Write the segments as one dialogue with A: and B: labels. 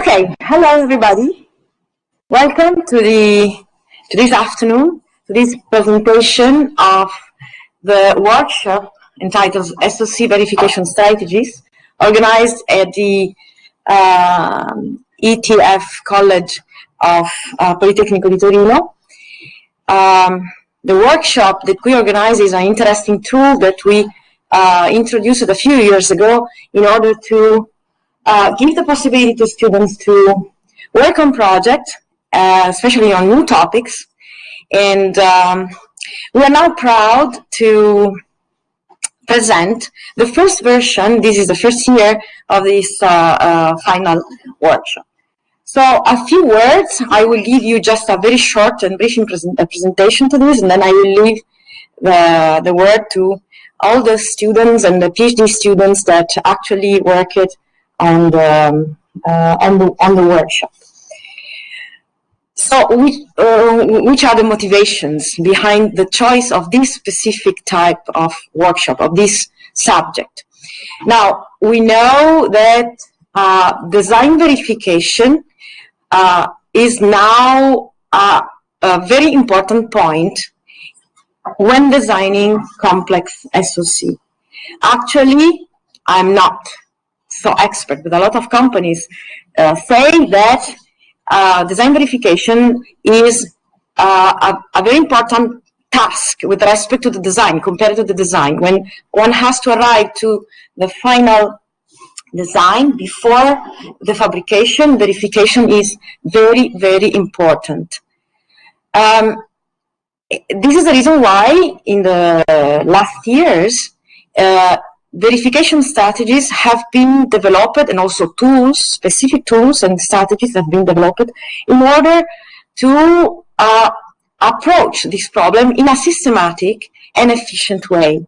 A: Okay, hello everybody. Welcome to this afternoon, to this presentation of the workshop entitled SoC Verification Strategies, organized at the ETF College of Politecnico di Torino. The workshop that we organize is an interesting tool that we introduced a few years ago in order to give the possibility to students to work on projects, especially on new topics. And we are now proud to present the first version. This is the first year of this final workshop. So a few words, I will give you just a very short and brief presentation to this, and then I will leave the word to all the students and the PhD students that actually work it on the workshop. So which are the motivations behind the choice of this specific type of workshop, of this subject? Now, we know that design verification is now a very important point when designing complex SoC. Actually, I'm not so expert, but a lot of companies say that design verification is a very important task with respect to the design, compared to the design. When one has to arrive to the final design before the fabrication, verification is very, very important. This is the reason why in the last years, verification strategies have been developed, and also tools, specific tools and strategies have been developed in order to approach this problem in a systematic and efficient way,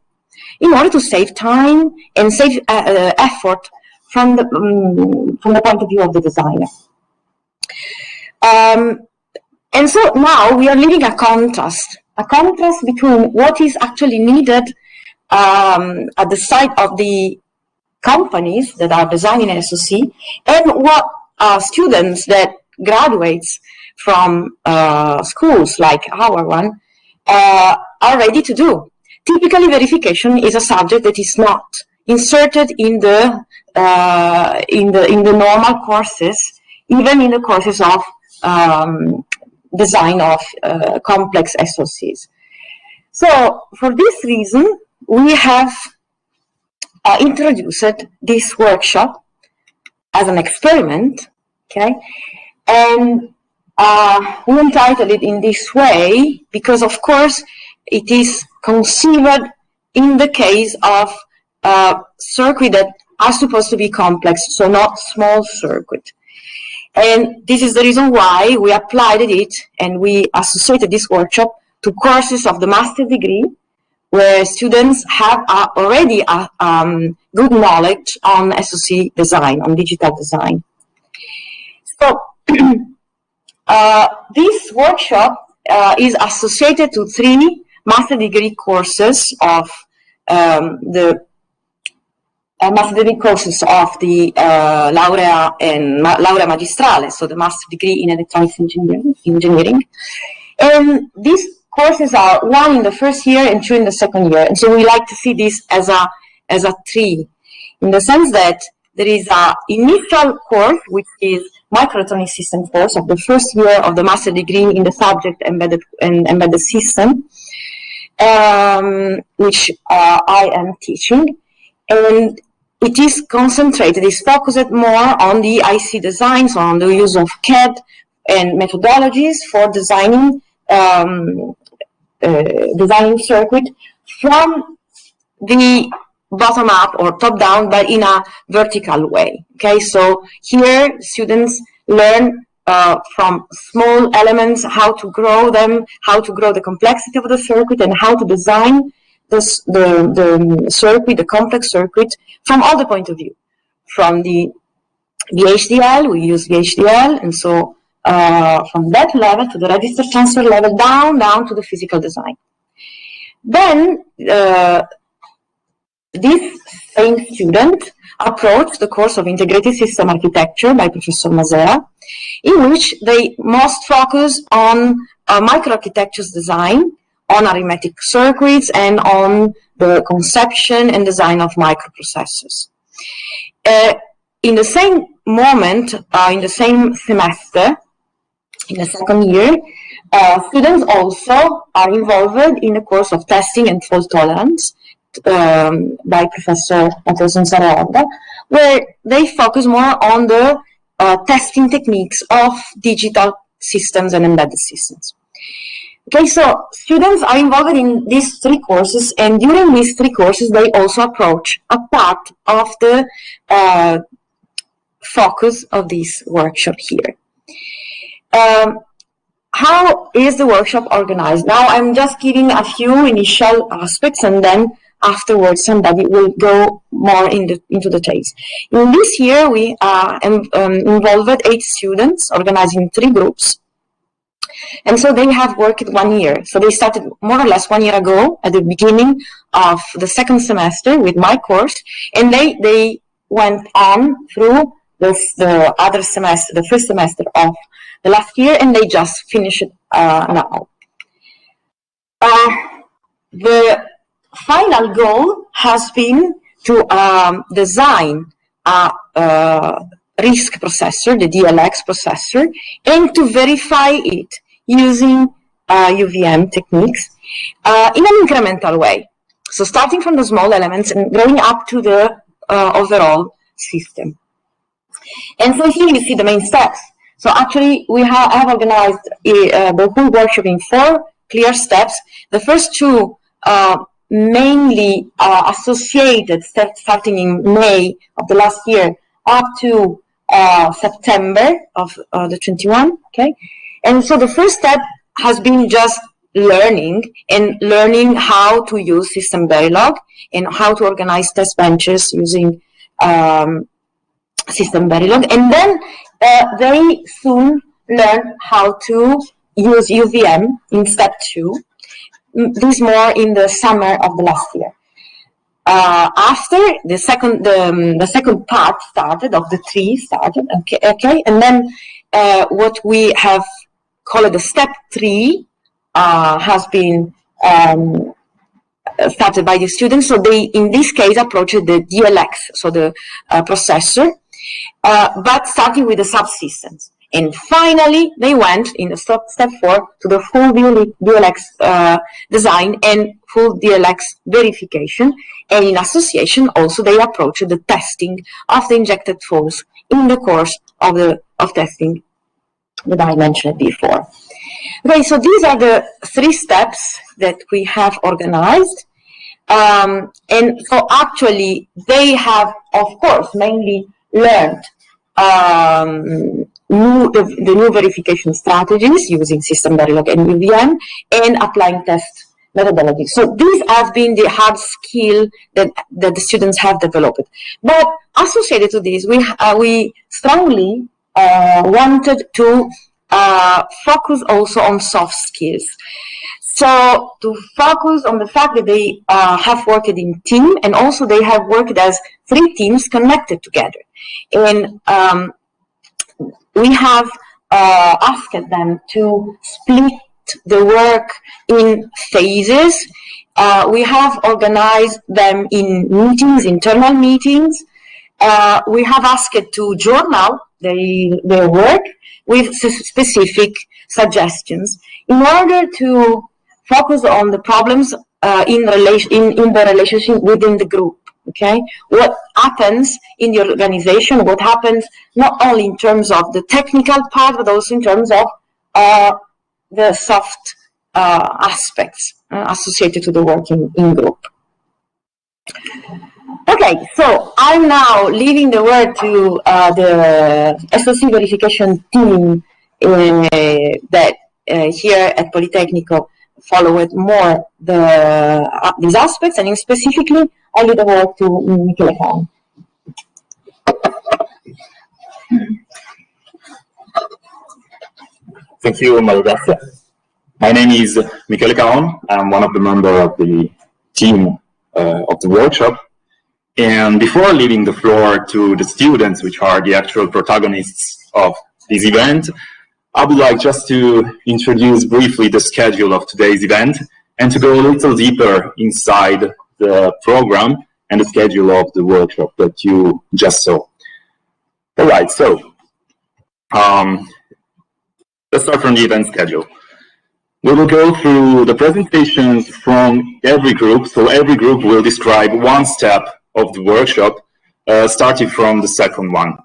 A: in order to save time and save effort from the point of view of the designer. And so now we are living a contrast between what is actually needed at the side of the companies that are designing SoC and what students that graduates from schools like our one are ready to do. Typically, verification is a subject that is not inserted in the normal courses, even in the courses of design of complex SoCs. So, for this reason, we have introduced this workshop as an experiment, okay? And we entitled it in this way because, of course, it is conceived in the case of circuit that are supposed to be complex, so not small circuit. And this is the reason why we applied it and we associated this workshop to courses of the master degree, where students have already good knowledge on SoC design, on digital design. So this workshop is associated to 3 master degree courses of the master degree courses of the laurea and laurea magistrale, so the master degree in electronics engineering. And these courses are 1 in the first year and 2 in the second year. And so we like to see this as a 3, in the sense that there is an initial course, which is microelectronic system course of the first year of the master degree in the subject embedded system, which I am teaching. And it is concentrated, is focused more on the IC designs, on the use of CAD and methodologies for designing circuit from the bottom up or top down, but in a vertical way. Okay, so here students learn from small elements how to grow them, how to grow the complexity of the circuit, and how to design the circuit, the complex circuit, from all the point of view. From the VHDL, we use VHDL, and so from that level to the register transfer level, down to the physical design. Then this same student approached the course of Integrated System Architecture by Professor Masera, in which they most focus on microarchitectures design, on arithmetic circuits, and on the conception and design of microprocessors. In the same moment, in the same semester, in the second year, students also are involved in the course of testing and fault tolerance by Professor SystemVerilog, where they focus more on the testing techniques of digital systems and embedded systems. Okay, so students are involved in these three courses, and during these three courses, they also approach a part of the focus of this workshop here. How is the workshop organized? Now, I'm just giving a few initial aspects, and then afterwards somebody will go more into details. In this year, we involved 8 students organized in 3 groups. And so they have worked 1 year. So they started more or less 1 year ago at the beginning of the second semester with my course, and they went on through the other semester, the first semester of the last year, and they just finished it now. The final goal has been to design a RISC processor, the DLX processor, and to verify it using UVM techniques in an incremental way. So starting from the small elements and going up to the overall system. And so here you see the main steps. So actually we have organized the whole workshop in 4 clear steps. The first 2 mainly associated, starting in May of the last year up to September of the 21, okay? And so the first step has been just learning how to use SystemVerilog and how to organize test benches using SystemVerilog. And then they soon learn how to use UVM in step 2. This more in the summer of the last year. After the second part started, of the 3 started, okay, and then what we have called the step 3 has been started by the students. So they, in this case, approached the DLX, so the processor, but starting with the subsystems. And finally, they went in the step 4 to the full DLX design and full DLX verification. And in association, also, they approached the testing of the injected faults in the course of testing that I mentioned before. Okay, so these are the 3 steps that we have organized. And so actually, they have, of course, mainly learned the new verification strategies using SystemVerilog and UVM and applying test methodology. So these have been the hard skill that the students have developed. But associated to this, we strongly wanted to focus also on soft skills. So to focus on the fact that they have worked in team, and also they have worked as 3 teams connected together. And we have asked them to split the work in phases. We have organized them in meetings, internal meetings. We have asked to journal their work with specific suggestions in order to focus on the problems in the relationship within the group. Okay, what happens in the organization, what happens not only in terms of the technical part, but also in terms of the soft aspects associated to the working in group. Okay, so I'm now leaving the word to the SoC verification team that here at Politecnico followed more these aspects, and specifically I leave the word to Michele Caon.
B: Thank you, Maria. My name is Michele Caon. I'm one of the members of the team of the workshop. And before leaving the floor to the students, which are the actual protagonists of this event, I would like just to introduce briefly the schedule of today's event and to go a little deeper inside the program and the schedule of the workshop that you just saw. All right, so let's start from the event schedule. We will go through the presentations from every group. So every group will describe one step of the workshop, starting from the second one.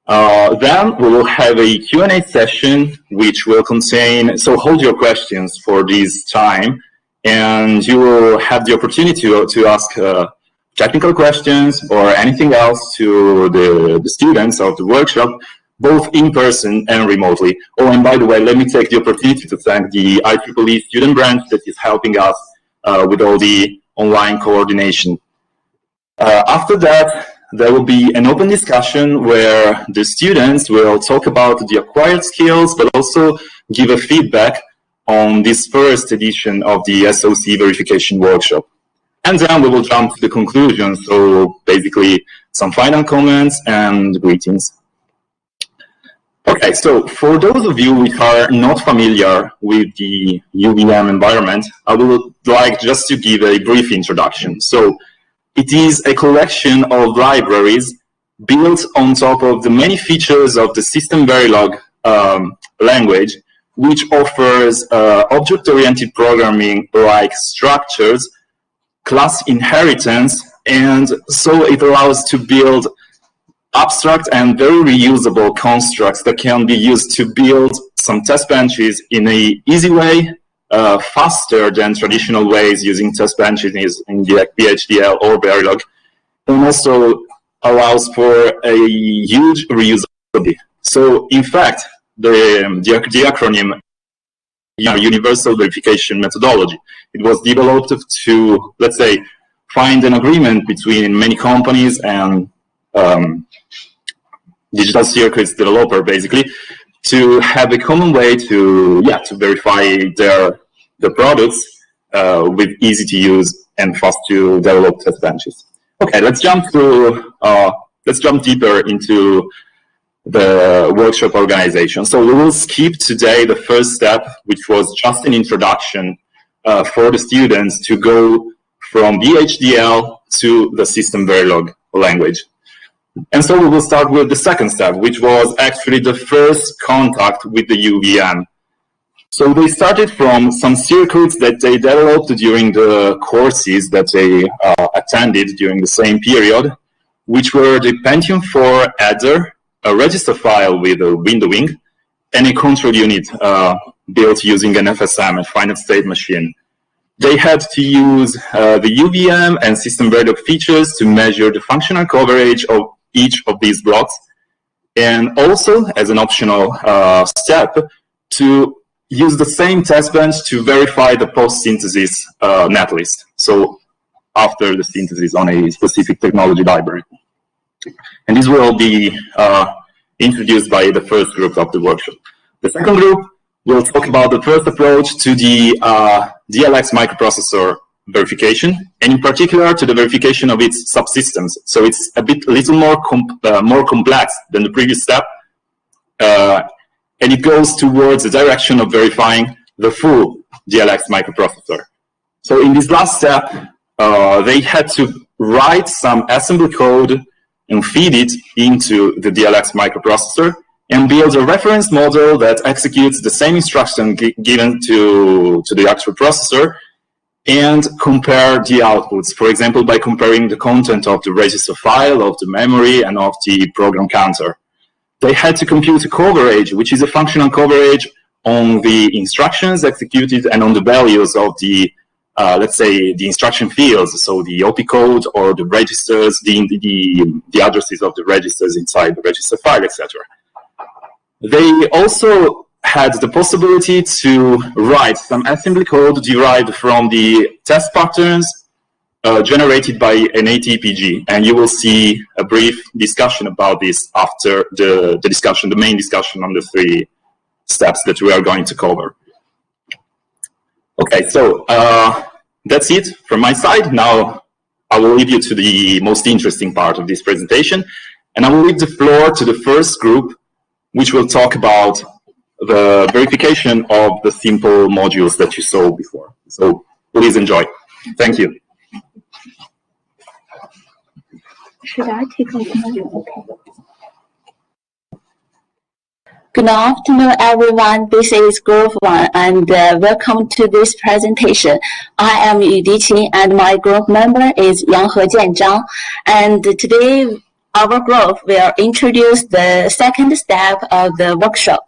B: Then we will have a Q&A session, which will contain, so hold your questions for this time, and you will have the opportunity to ask technical questions or anything else to the students of the workshop, both in person and remotely. Oh, and by the way, let me take the opportunity to thank the IEEE student branch that is helping us with all the online coordination. After that, there will be an open discussion where the students will talk about the acquired skills, but also give a feedback on this first edition of the SoC verification workshop. And then we will jump to the conclusion, so basically some final comments and greetings. Okay, so for those of you who are not familiar with the UVM environment, I would like just to give a brief introduction. So it is a collection of libraries built on top of the many features of the SystemVerilog language, which offers object-oriented programming like structures, class inheritance, and so it allows to build abstract and very reusable constructs that can be used to build some test benches in an easy way, faster than traditional ways using test benches in the VHDL or Verilog, and also allows for a huge reusability. So in fact, the acronym Universal Verification Methodology, it was developed to, let's say, find an agreement between many companies and digital circuits developer, basically, to have a common way to verify their products with easy to use and fast to develop test benches. Okay, let's jump deeper into the workshop organization. So we will skip today the first step, which was just an introduction for the students to go from VHDL to the SystemVerilog language. And so we will start with the second step, which was actually the first contact with the UVM. So they started from some circuits that they developed during the courses that they attended during the same period, which were the Pentium 4 adder, a register file with a windowing, and a control unit built using an FSM, a finite state machine. They had to use the UVM and SystemVerilog features to measure the functional coverage of each of these blocks, and also as an optional step to use the same test bench to verify the post-synthesis netlist. So after the synthesis on a specific technology library. And these will all be introduced by the first group of the workshop. The second group will talk about the first approach to the DLX microprocessor verification, and in particular to the verification of its subsystems. So it's a little more complex than the previous step, and it goes towards the direction of verifying the full DLX microprocessor. So in this last step, they had to write some assembly code and feed it into the DLX microprocessor and build a reference model that executes the same instruction given to the actual processor, and compare the outputs, for example, by comparing the content of the register file, of the memory, and of the program counter. They had to compute a coverage, which is a functional coverage on the instructions executed and on the values of the, let's say, the instruction fields, so the OP code or the registers, the addresses of the registers inside the register file, etc. They also had the possibility to write some assembly code derived from the test patterns generated by an ATPG, and you will see a brief discussion about this after the main discussion on the three steps that we are going to cover. Okay, so that's it from my side. Now I will leave you to the most interesting part of this presentation, and I will leave the floor to the first group, which will talk about the verification of the simple modules that you saw before. So please enjoy. Thank you.
C: Should I take over? Okay. Good afternoon, everyone. This is Group 1, and welcome to this presentation. I am Yu Diqing, and my group member is Yanghe Jianzhang. And today, our group will introduce the second step of the workshop.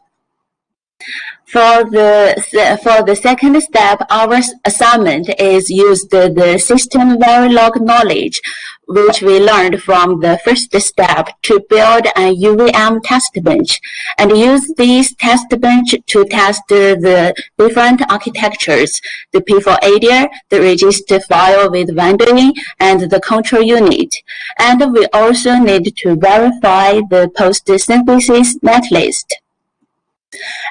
C: For the second step, our assignment is use the SystemVerilog knowledge, which we learned from the first step, to build a UVM test bench, and use this test bench to test the different architectures, the P4 ADIR, the register file with rendering, and the control unit. And we also need to verify the post-synthesis netlist.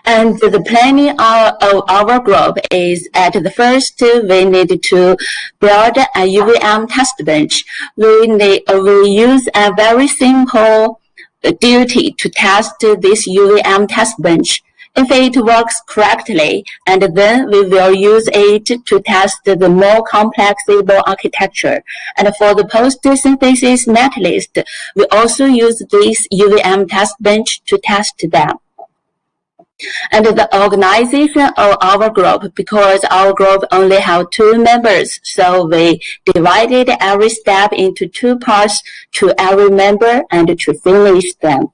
C: And the planning of our group is at the first, we need to build a UVM test bench. We use a very simple duty to test this UVM test bench. If it works correctly, and then we will use it to test the more complex architecture. And for the post-synthesis netlist, we also use this UVM test bench to test them. And the organization of our group, because our group only have 2 members, so we divided every step into 2 parts to every member and to finish them.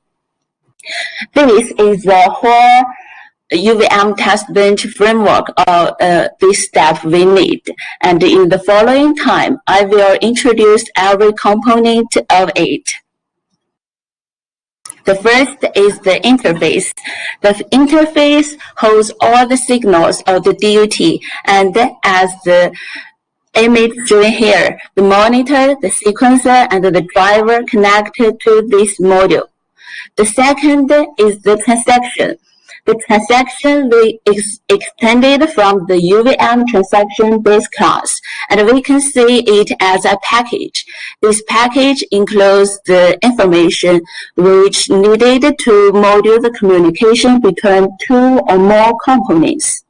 C: This is the whole UVM test bench framework of this step we need. And in the following time, I will introduce every component of it. The first is the interface. The interface holds all the signals of the DUT, and as the image shown here, the monitor, the sequencer, and the driver connected to this module. The second is the transaction. The transaction we extended from the UVM transaction base class, and we can see it as a package. This package includes the information which needed to module the communication between 2 or more components.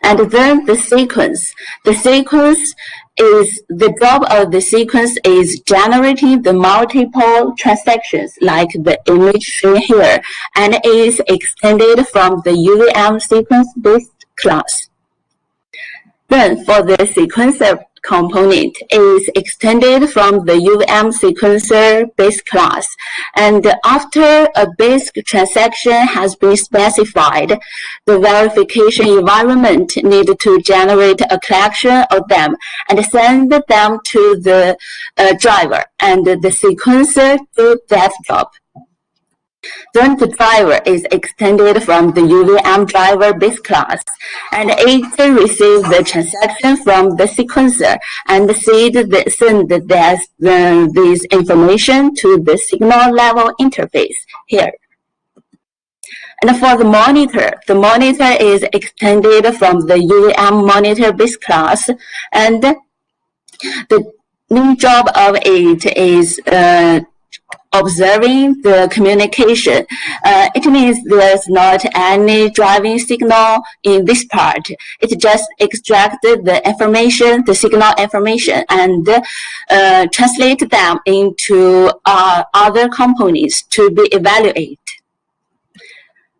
C: And then the sequence. The sequence is, the job of the sequence is generating the multiple transactions like the image shown here, and is extended from the UVM sequence-based class. Then for the sequencer component is extended from the UVM sequencer base class, and after a basic transaction has been specified, the verification environment needs to generate a collection of them and send them to the driver, and the sequencer do that job. Then the driver is extended from the UVM driver base class, and it receives the transaction from the sequencer and send this information to the signal level interface here. And for the monitor is extended from the UVM monitor base class, and the main job of it is observing the communication. It means there's not any driving signal in this part. It just extracted the information, the signal information, and translate them into other components to be evaluated.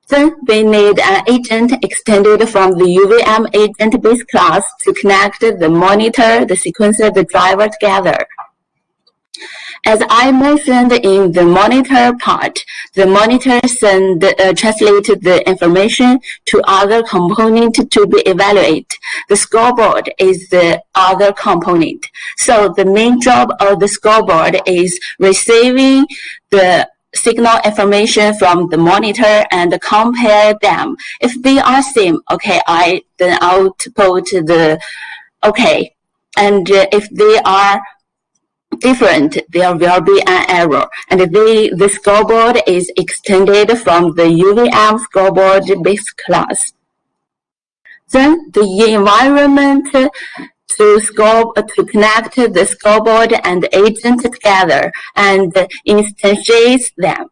C: Then we need an agent extended from the UVM agent base class to connect the monitor, the sequencer, the driver together. As I mentioned in the monitor part, the monitor translated the information to other component to be evaluated. The scoreboard is the other component. So the main job of the scoreboard is receiving the signal information from the monitor and compare them. If they are same, okay, I then output the okay. And if they are different, there will be an error. And the scoreboard is extended from the UVM scoreboard base class. Then the environment to connect the scoreboard and agent together and instantiate them.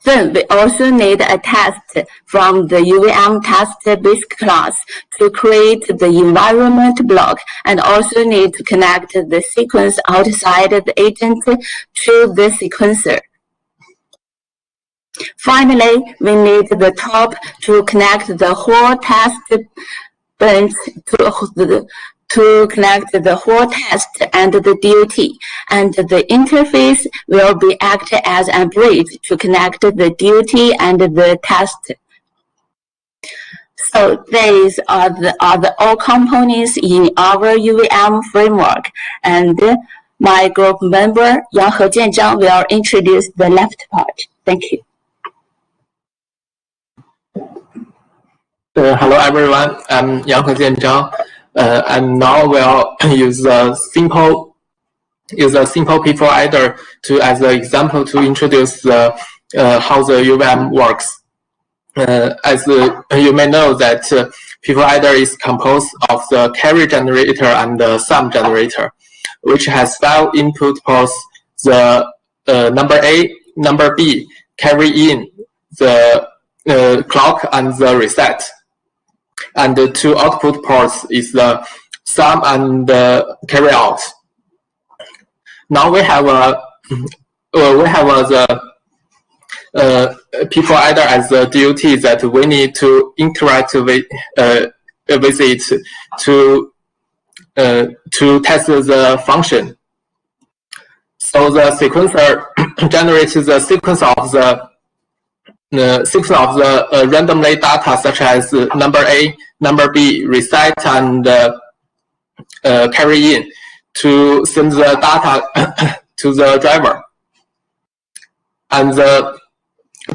C: Then we also need a test from the UVM test basic class to create the environment block, and also need to connect the sequence outside the agent to the sequencer. Finally, we need the top to connect the whole test bench to connect the whole test and the DOT, and the interface will be act as a bridge to connect the DOT and the test. So these are the all components in our UVM framework, and my group member Yang Hejian will introduce the left part. Thank you.
D: Hello everyone, I'm Yang Hejian. And now we'll use a simple P4IDER as an example to introduce how the UVM works. As you may know that P4IDER is composed of the carry generator and the sum generator, which has 5 input ports: the number A, number B, carry in, the clock, and the reset. And the 2 output ports is the sum and the carry out. Now we have the P4IDER as the DOT that we need to interact with it to test the function. So the sequencer generates the sequence of the randomly data such as number A, number B, reset, and carry in to send the data to the driver. And the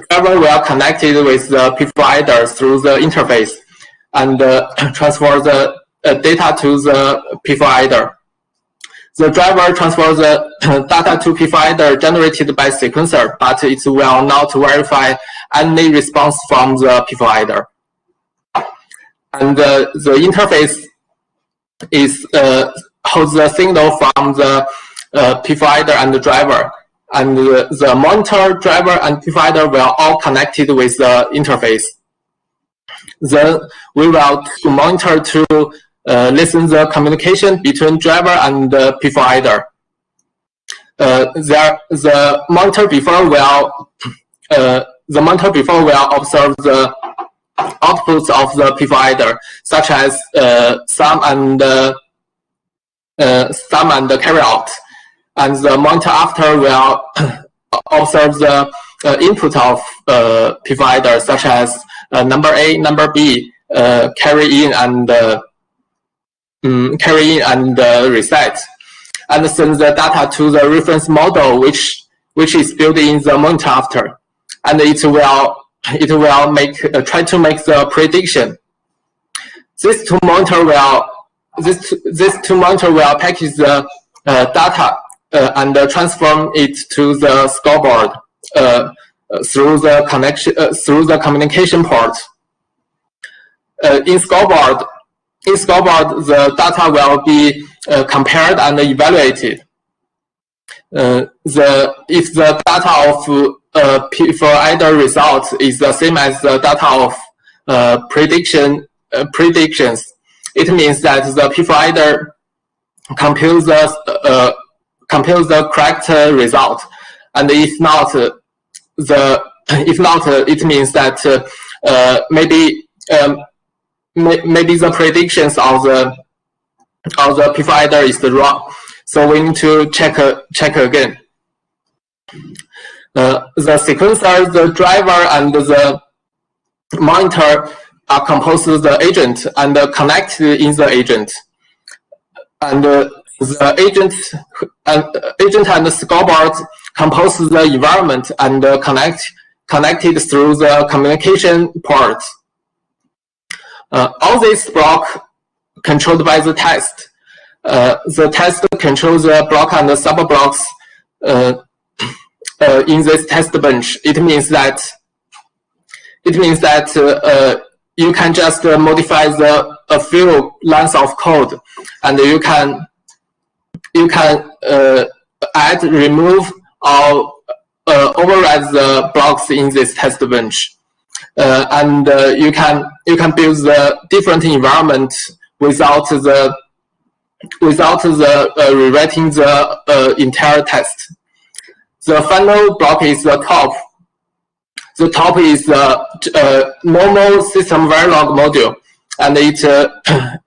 D: driver will connect it with the P4IDER through the interface and transfer the data to the P4IDER. The driver transfers the data to P4IDER generated by sequencer, but it will not verify any response from the P4IDER. And the interface holds the signal from the P4IDER and the driver. And the monitor, driver, and P4IDER will all connected with the interface. Then we will monitor to listen the communication between driver and P4IDER. The monitor before will observe the outputs of the P4IDER, such as sum and carry out. And the monitor after will observe the input of P4IDER, such as number A, number B, carry in and reset, and send the data to the reference model, which is built in the monitor after, and it will try to make the prediction. These two monitor will package the data and transform it to the scoreboard through the communication port. In scoreboard, the data will be compared and evaluated. If the data of P4IDER results is the same as the data of predictions, it means that the P4IDER computes the correct result, and if not, it means that maybe the predictions of the P4IDER is wrong. So we need to check again. The sequencer, the driver, and the monitor are composed of the agent and connected in the agent. And the agent and the scoreboard compose the environment and connected through the communication port. All these blocks controlled by the test. The test controls the block and the sub-blocks in this test bench. It means that you can just modify the a few lines of code, and you can add, remove, or override the blocks in this test bench, and you can build the different environment without rewriting the entire test. The final block is the top. The top is the normal SystemVerilog module, and it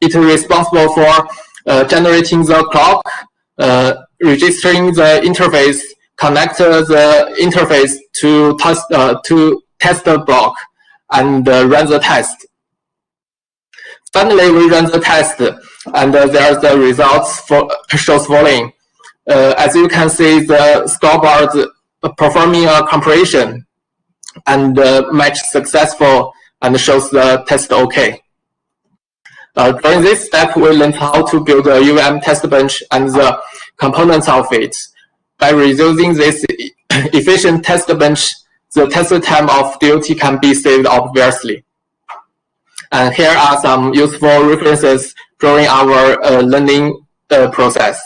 D: is responsible for generating the clock, registering the interface, connect the interface to test the block, and run the test. Finally, we run the test, and there's the results shows following. As you can see, the scoreboard performing a comparison and match successful and shows the test OK. During this step, we learned how to build a UVM test bench and the components of it. By reusing this efficient test bench, the test time of DOT can be saved obviously. And here are some useful references during our learning process.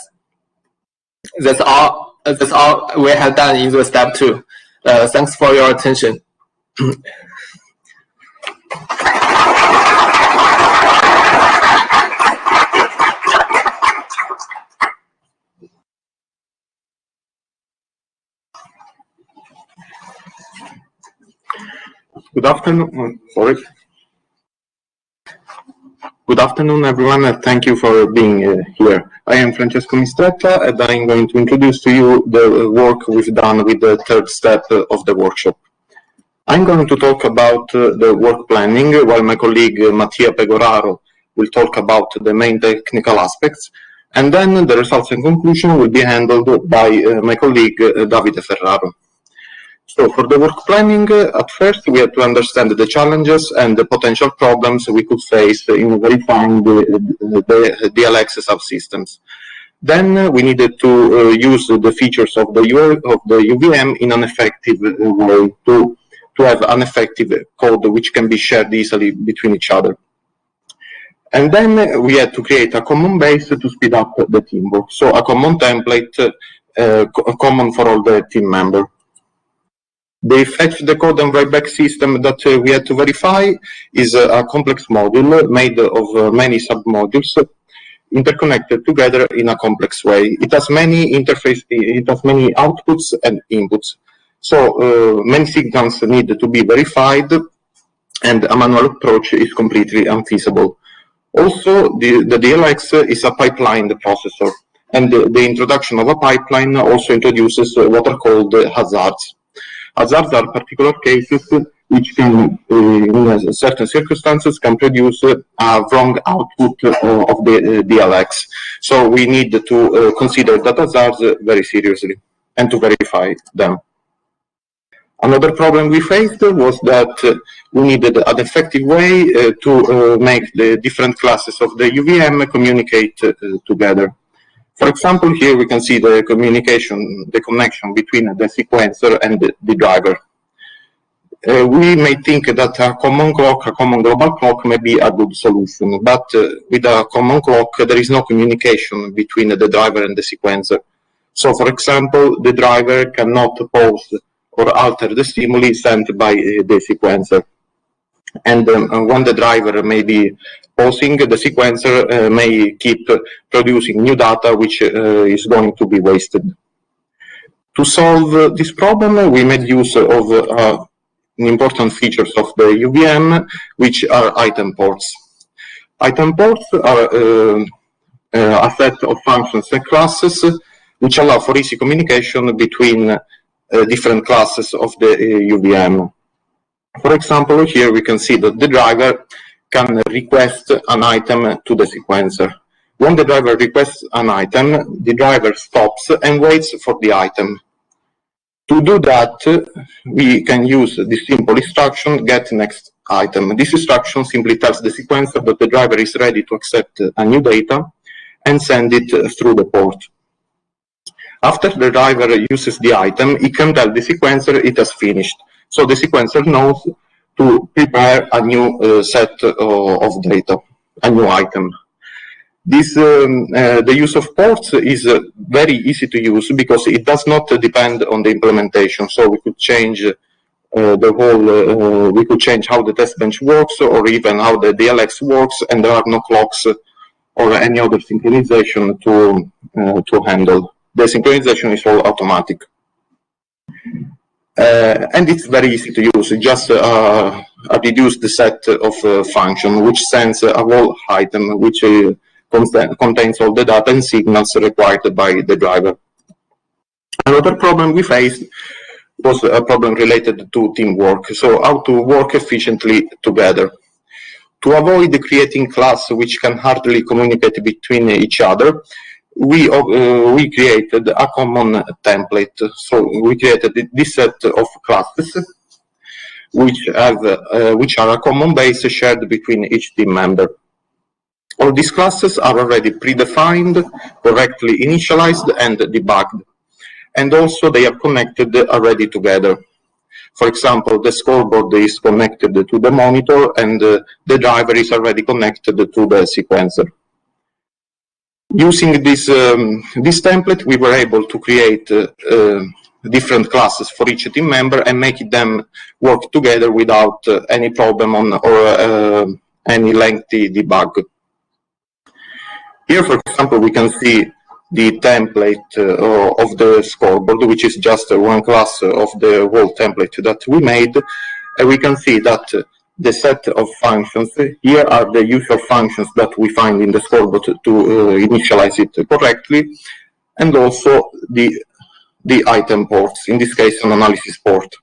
D: That's all we have done in the step 2. Thanks for your attention.
E: Good afternoon. Sorry. Good afternoon, everyone, and thank you for being here. I am Francesco Mistretta, and I'm going to introduce to you the work we've done with the third step of the workshop. I'm going to talk about the work planning, while my colleague Mattia Pegoraro will talk about the main technical aspects, and then the results and conclusion will be handled by my colleague Davide Ferraro. So for the work planning, at first we had to understand the challenges and the potential problems we could face in verifying the DLX subsystems. Then we needed to use the features of the UVM in an effective way to have an effective code which can be shared easily between each other. And then we had to create a common base to speed up the teamwork. So a common template, common for all the team members. The fetch, decode, and write back system that we had to verify is a complex module made of many submodules interconnected together in a complex way. It has many many outputs and inputs. So many signals need to be verified, and a manual approach is completely unfeasible. Also, the DLX is a pipelined processor, and the introduction of a pipeline also introduces what are called hazards. Hazards are particular cases which can, in certain circumstances, can produce a wrong output of the DLX. So we need to consider that hazards very seriously and to verify them. Another problem we faced was that we needed an effective way to make the different classes of the UVM communicate together. For example, here we can see the connection between the sequencer and the driver. We may think that a common clock, a common global clock may be a good solution, but with a common clock there is no communication between the driver and the sequencer. So, for example, the driver cannot pause or alter the stimuli sent by the sequencer. And when the driver may be pausing, the sequencer may keep producing new data which is going to be wasted. To solve this problem, we made use of important features of the UVM, which are item ports. Item ports are a set of functions and classes which allow for easy communication between different classes of the UVM. For example, here we can see that the driver can request an item to the sequencer. When the driver requests an item, the driver stops and waits for the item. To do that, we can use this simple instruction, get next item. This instruction simply tells the sequencer that the driver is ready to accept a new data and send it through the port. After the driver uses the item, it can tell the sequencer it has finished. So the sequencer knows to prepare a new set of data. a new item. The use of ports is very easy to use because it does not depend on the implementation. So we could change we could change how the test bench works or even how the DLX works, and there are no clocks or any other synchronization to handle. The synchronization is all automatic. And it's very easy to use. It's just a reduced set of functions which sends a whole item which contains all the data and signals required by the driver. Another problem we faced was a problem related to teamwork, so how to work efficiently together. To avoid creating classes which can hardly communicate between each other, we created a common template. So we created this set of classes which are a common base shared between each team member. All these classes are already predefined, correctly initialized and debugged. And also they are connected already together. For example, the scoreboard is connected to the monitor and the driver is already connected to the sequencer. Using this template, we were able to create different classes for each team member and make them work together without any problem or any lengthy debug. Here, for example, we can see the template of the scoreboard, which is just one class of the whole template that we made. And we can see that the set of functions, here are the usual functions that we find in the scoreboard to initialize it correctly, and also the item ports, in this case an analysis port.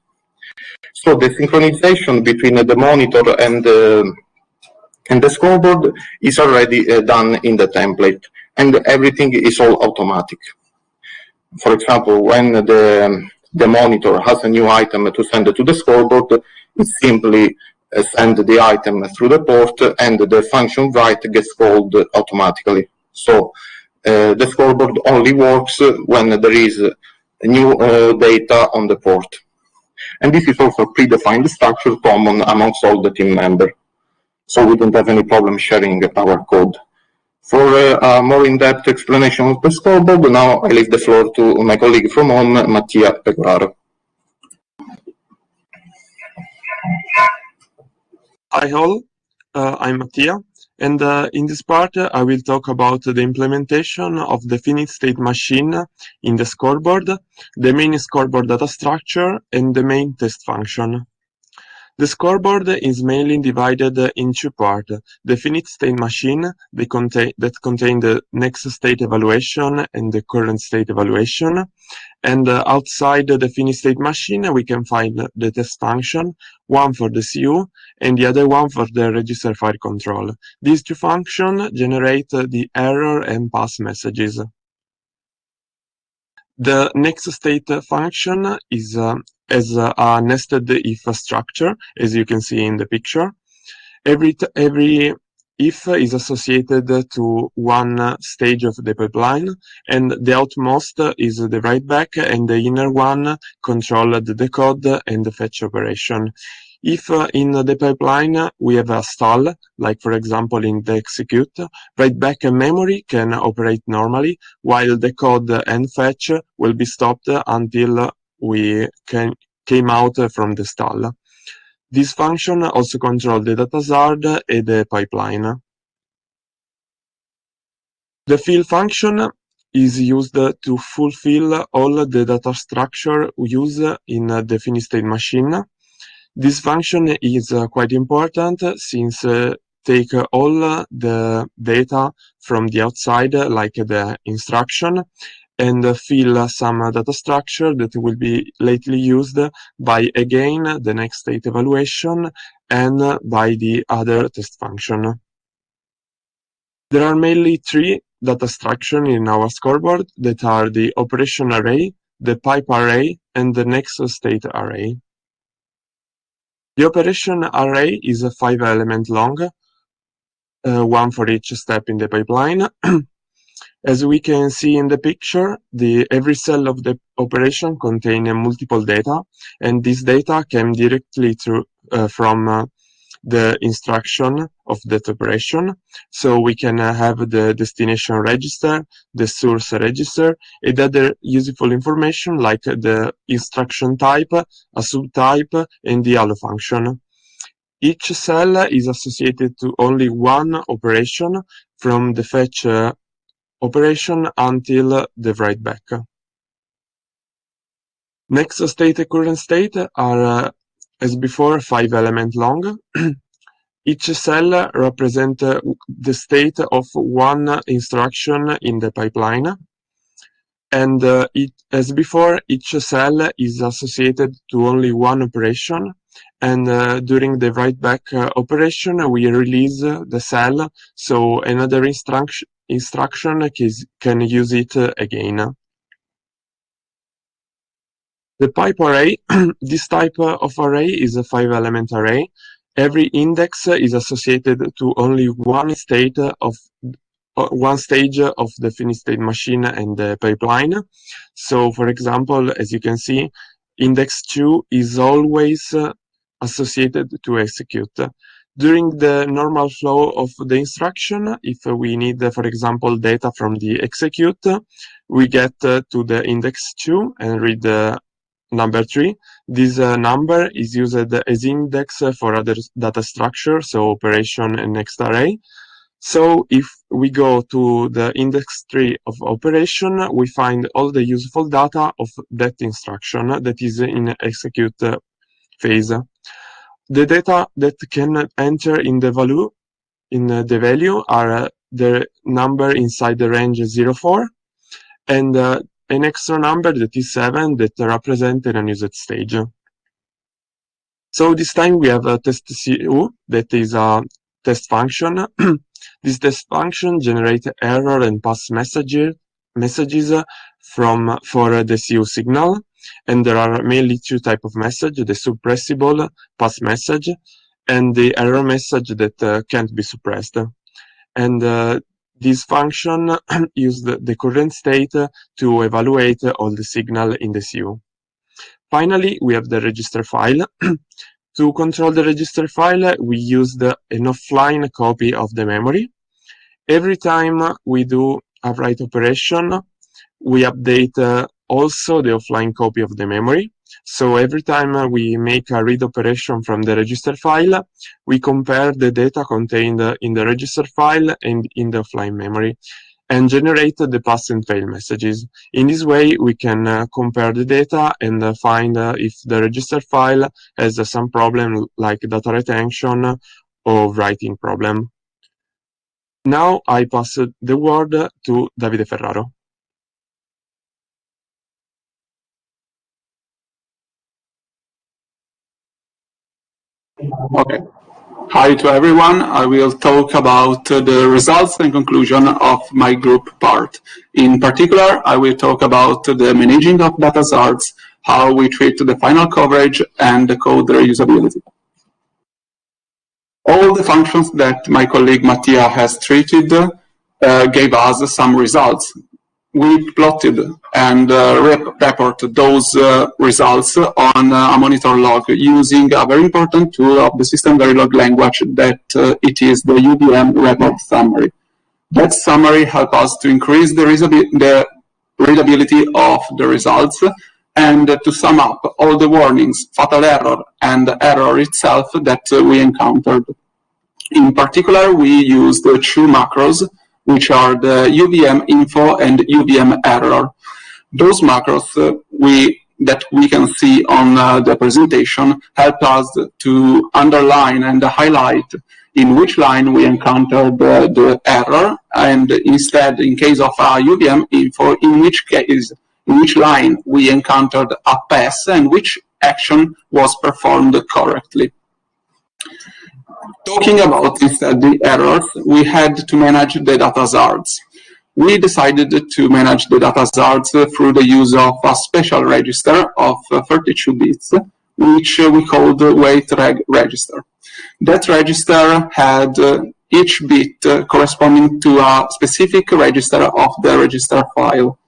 E: So the synchronization between the monitor and the scoreboard is already done in the template, and everything is all automatic. For example, when the monitor has a new item to send to the scoreboard, it simply sends the item through the port and the function write gets called automatically. So the scoreboard only works when there is new data on the port. And this is also a predefined structure common amongst all the team members. So we don't have any problem sharing our code. For a more in-depth explanation of the scoreboard, now I leave the floor to my colleague from home, Mattia Pecoraro.
F: Hi all, I'm Mattia, and in this part I will talk about the implementation of the finite state machine in the scoreboard, the main scoreboard data structure, and the main test function. The scoreboard is mainly divided in two parts: the finite state machine that contain the next state evaluation and the current state evaluation, and outside the finite state machine we can find the test function, one for the CU and the other one for the register file control. These two functions generate the error and pass messages. The next state function is as a nested if structure, as you can see in the picture. Every if is associated to one stage of the pipeline, and the outmost is the write back, and the inner one control the decode and the fetch operation. If in the pipeline we have a stall, like for example in the execute, write back and memory can operate normally, while the code and fetch will be stopped until we came out from the stall. This function also controls the data hazard and the pipeline. The fill function is used to fulfill all the data structure used in the finite state machine. This function is quite important since take all the data from the outside, like the instruction, and fill some data structure that will be lately used by, again, the next state evaluation and by the other test function. There are mainly three data structures in our scoreboard that are the operation array, the pipe array, and the next state array. The operation array is 5 elements long, one for each step in the pipeline. As we can see in the picture, every cell of the operation contains multiple data, and this data came directly from the instruction of that operation. So we can have the destination register, the source register, and other useful information like the instruction type, a subtype, and the allo function. Each cell is associated to only one operation from the fetch operation until the write back. Next state and current state are, as before, 5 elements long. Each cell represents the state of one instruction in the pipeline. And as before, each cell is associated to only one operation. And during the write back operation, we release the cell, so another instruction can use it again. The pipe array, this type of array is a 5-element array. Every index is associated to only one stage of the finished state machine and the pipeline. So, for example, as you can see, index 2 is always associated to execute. During the normal flow of the instruction, if we need, for example, data from the execute, we get to the index 2 and read the number 3. This number is used as index for other data structures, so operation and next array. So if we go to the index 3 of operation, we find all the useful data of that instruction that is in execute phase. The data that can enter in the value are the number inside the range 04 and an extra number that is 7 that represent an unused stage. So this time we have a test CU that is a test function. This test function generates error and pass messages for the CU signal. And there are mainly 2 types of message, the suppressible pass message and the error message that can't be suppressed. And this function uses the current state to evaluate all the signal in the CU. Finally, we have the register file. To control the register file, we use an offline copy of the memory. Every time we do a write operation, we update also the offline copy of the memory. So every time we make a read operation from the register file, we compare the data contained in the register file and in the offline memory and generate the pass and fail messages. In this way, we can compare the data and find if the register file has some problem like data retention or writing problem. Now I pass the word to Davide Ferraro.
G: Okay. Hi to everyone. I will talk about the results and conclusion of my group part. In particular, I will talk about the managing of data hazards, how we treat the final coverage, and the code reusability. All the functions that my colleague Mattia has treated gave us some results. We plotted and reported those results on a monitor log using a very important tool of the SystemVerilog language that it is the UVM report summary. That summary helps us to increase the readability of the results and to sum up all the warnings, fatal error, and the error itself that we encountered. In particular, we used 2 macros, which are the UVM info and UVM error. Those macros that we can see on the presentation help us to underline and highlight in which line we encountered the error, and instead, in case of UVM info, in which line we encountered a pass and which action was performed correctly. Talking about instead the errors, we had to manage the data hazards. We decided to manage the data hazards through the use of a special register of 32 bits, which we called weight reg register. That register had each bit corresponding to a specific register of the register file.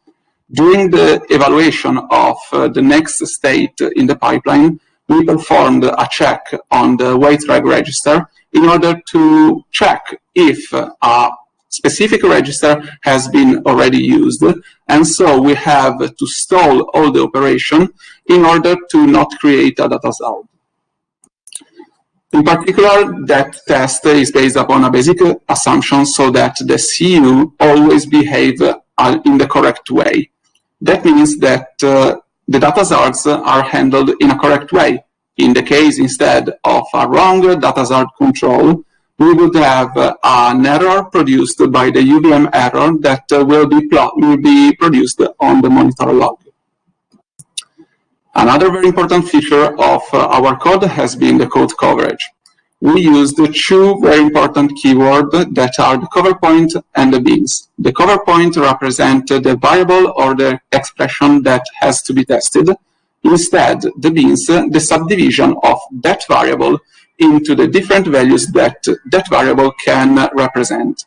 G: During the evaluation of the next state in the pipeline, we performed a check on the wait reg register in order to check if a specific register has been already used, and so we have to stall all the operation in order to not create a data zone. In particular, that test is based upon a basic assumption so that the CU always behave in the correct way. That means that the data zards are handled in a correct way. In the case instead of a wrong data zard control, we would have an error produced by the UVM error that will be produced on the monitor log. Another very important feature of our code has been the code coverage. We used two very important keywords that are the cover point and the beans. The cover point represents the variable or the expression that has to be tested. Instead, the beans, the subdivision of that variable into the different values that that variable can represent.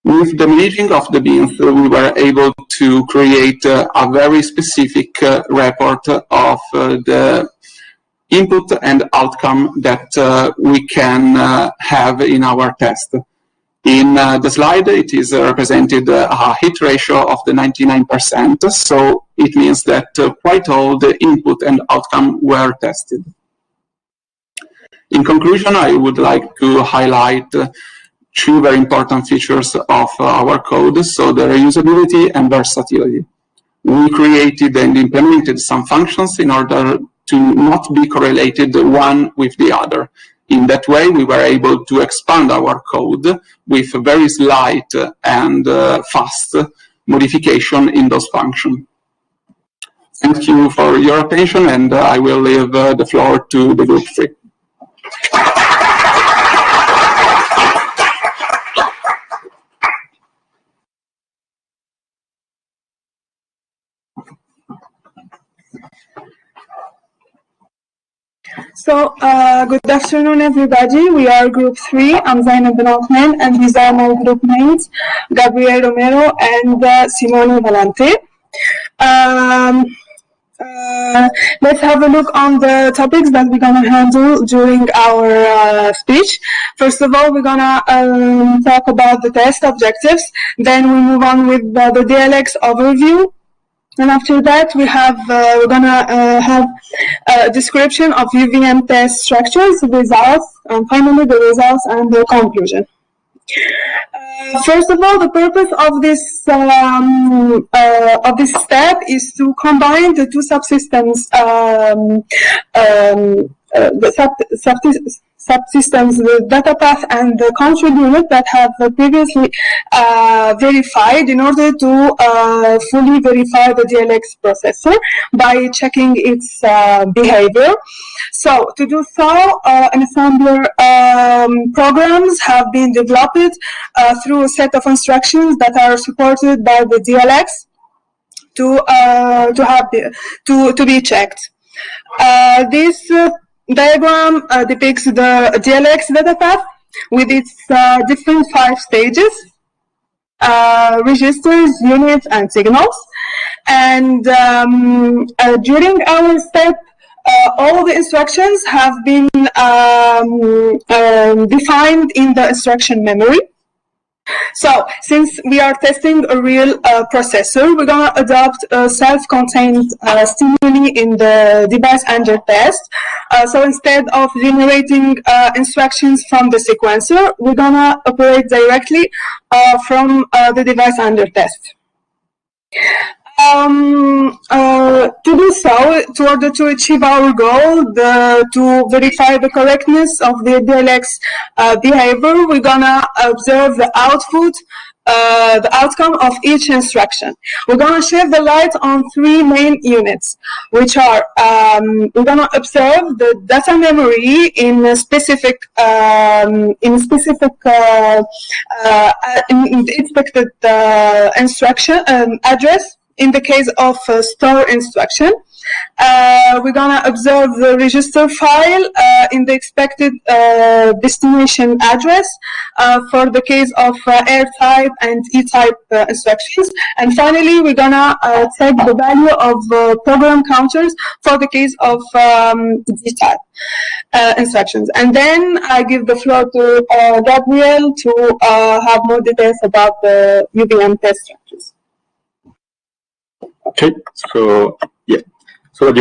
G: With the managing of the beans, we were able to create a very specific report of the input and outcome that we can have in our test. In the slide, it is represented a hit ratio of the 99%, so it means that quite all the input and outcome were tested. In conclusion, I would like to highlight two very important features of our code, so the reusability and versatility. We created and implemented some functions in order to not be correlated one with the other. In that way, we were able to expand our code with very slight and fast modification in those functions. Thank you for your attention, and I will leave the floor to the group 3.
H: So, good afternoon, everybody. We are Group 3. I'm Zainab Ben Othman, and these are my group mates, Gabriel Romero and Simone Valente. Let's have a look on the topics that we're going to handle during our speech. First of all, we're going to talk about the test objectives. Then we move on with the DLX overview. And after that, we're gonna have a description of UVM test structures, results, and finally the results and the conclusion. First of all, the purpose of this step is to combine the two subsystems, subsystems, the data path and the control unit that have previously verified in order to fully verify the DLX processor by checking its behavior. So to do so, an assembler programs have been developed through a set of instructions that are supported by the DLX to be checked. This diagram depicts the DLX data path with its different 5 stages, registers, units, and signals. And during our step, all the instructions have been defined in the instruction memory. So, since we are testing a real processor, we're going to adopt a self-contained stimuli in the device under test. So instead of generating instructions from the sequencer, we're going to operate directly from the device under test. To do so, in order to achieve our goal, to verify the correctness of the DLX behavior, we're gonna observe the output, the outcome of each instruction. We're gonna shed the light on 3 main units, which are we're gonna observe the data memory in a specific expected instruction address. in the case of store instruction, we're gonna observe the register file in the expected destination address for the case of air type and E type instructions. And finally, we're gonna check the value of program counters for the case of D type instructions. And then I give the floor to Gabriel to have more details about the UVM test structures.
B: Okay, so yeah, so what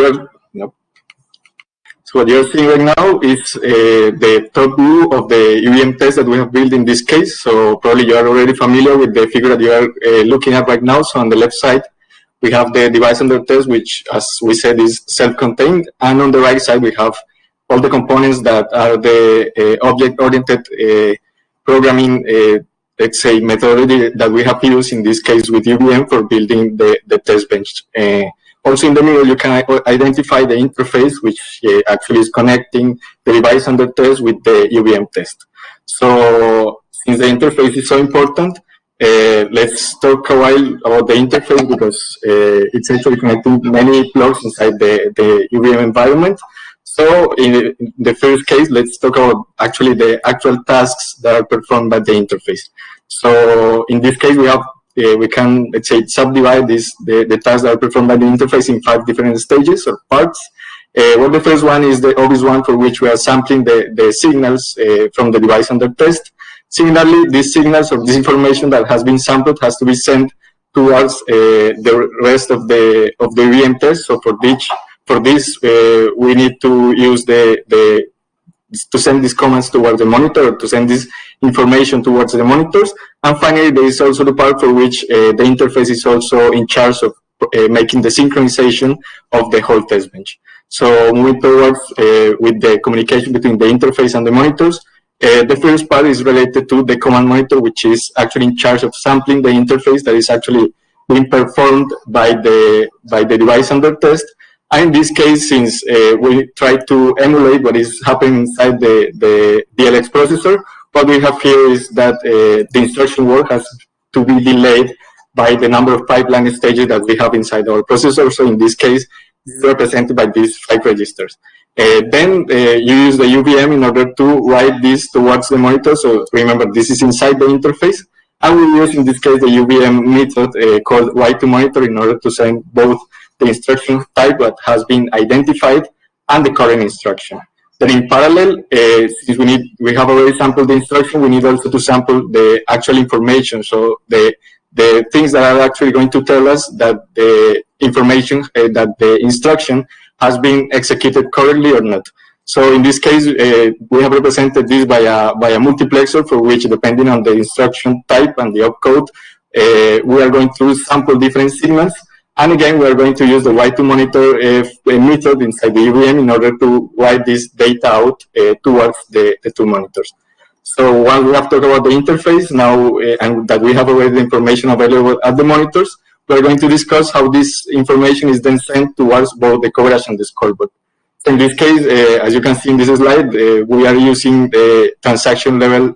B: you're seeing right now is the top view of the UVM test that we have built in this case. So probably you are already familiar with the figure that you are looking at right now. So on the left side, we have the device under test, which, as we said, is self-contained, and on the right side we have all the components that are the object-oriented programming let's say, methodology that we have used in this case with UVM for building the test bench. Also in the middle, you can identify the interface, which actually is connecting the device under test with the UVM test. So since the interface is so important, let's talk a while about the interface, because it's actually connecting many blocks inside the UVM environment. So in the first case, let's talk about actually the actual tasks that are performed by the interface. So in this case, we can, let's say, subdivide the tasks that are performed by the interface in 5 different stages or parts. Well, the first one is the obvious one, for which we are sampling the signals from the device under test. Similarly, these signals or this information that has been sampled has to be sent towards the rest of the UVM test. So for this, we need to use to send these comments towards the monitor, or to send this information towards the monitors. And finally, there is also the part for which the interface is also in charge of making the synchronization of the whole test bench. So moving towards with the communication between the interface and the monitors, the first part is related to the command monitor, which is actually in charge of sampling the interface that is actually being performed by the device under test. And in this case, since we try to emulate what is happening inside the DLX processor, what we have here is that the instruction work has to be delayed by the number of pipeline stages that we have inside our processor. So in this case, this is represented by these 5 registers. Then you use the UVM in order to write this towards the monitor. So remember, this is inside the interface. And we use, in this case, the UVM method called write to monitor in order to send both the instruction type that has been identified and the current instruction. Then in parallel, since we have already sampled the instruction, we need also to sample the actual information. So the things that are actually going to tell us that the information, that the instruction has been executed correctly or not. So in this case, we have represented this by a multiplexer, for which, depending on the instruction type and the opcode, we are going to sample different signals. And again, we are going to use the write to monitor method inside the UVM in order to write this data out towards the 2 monitors. So once we have talked about the interface now, and that we have already the information available at the monitors, we are going to discuss how this information is then sent towards both the coverage and the scoreboard. In this case, as you can see in this slide, we are using the transaction level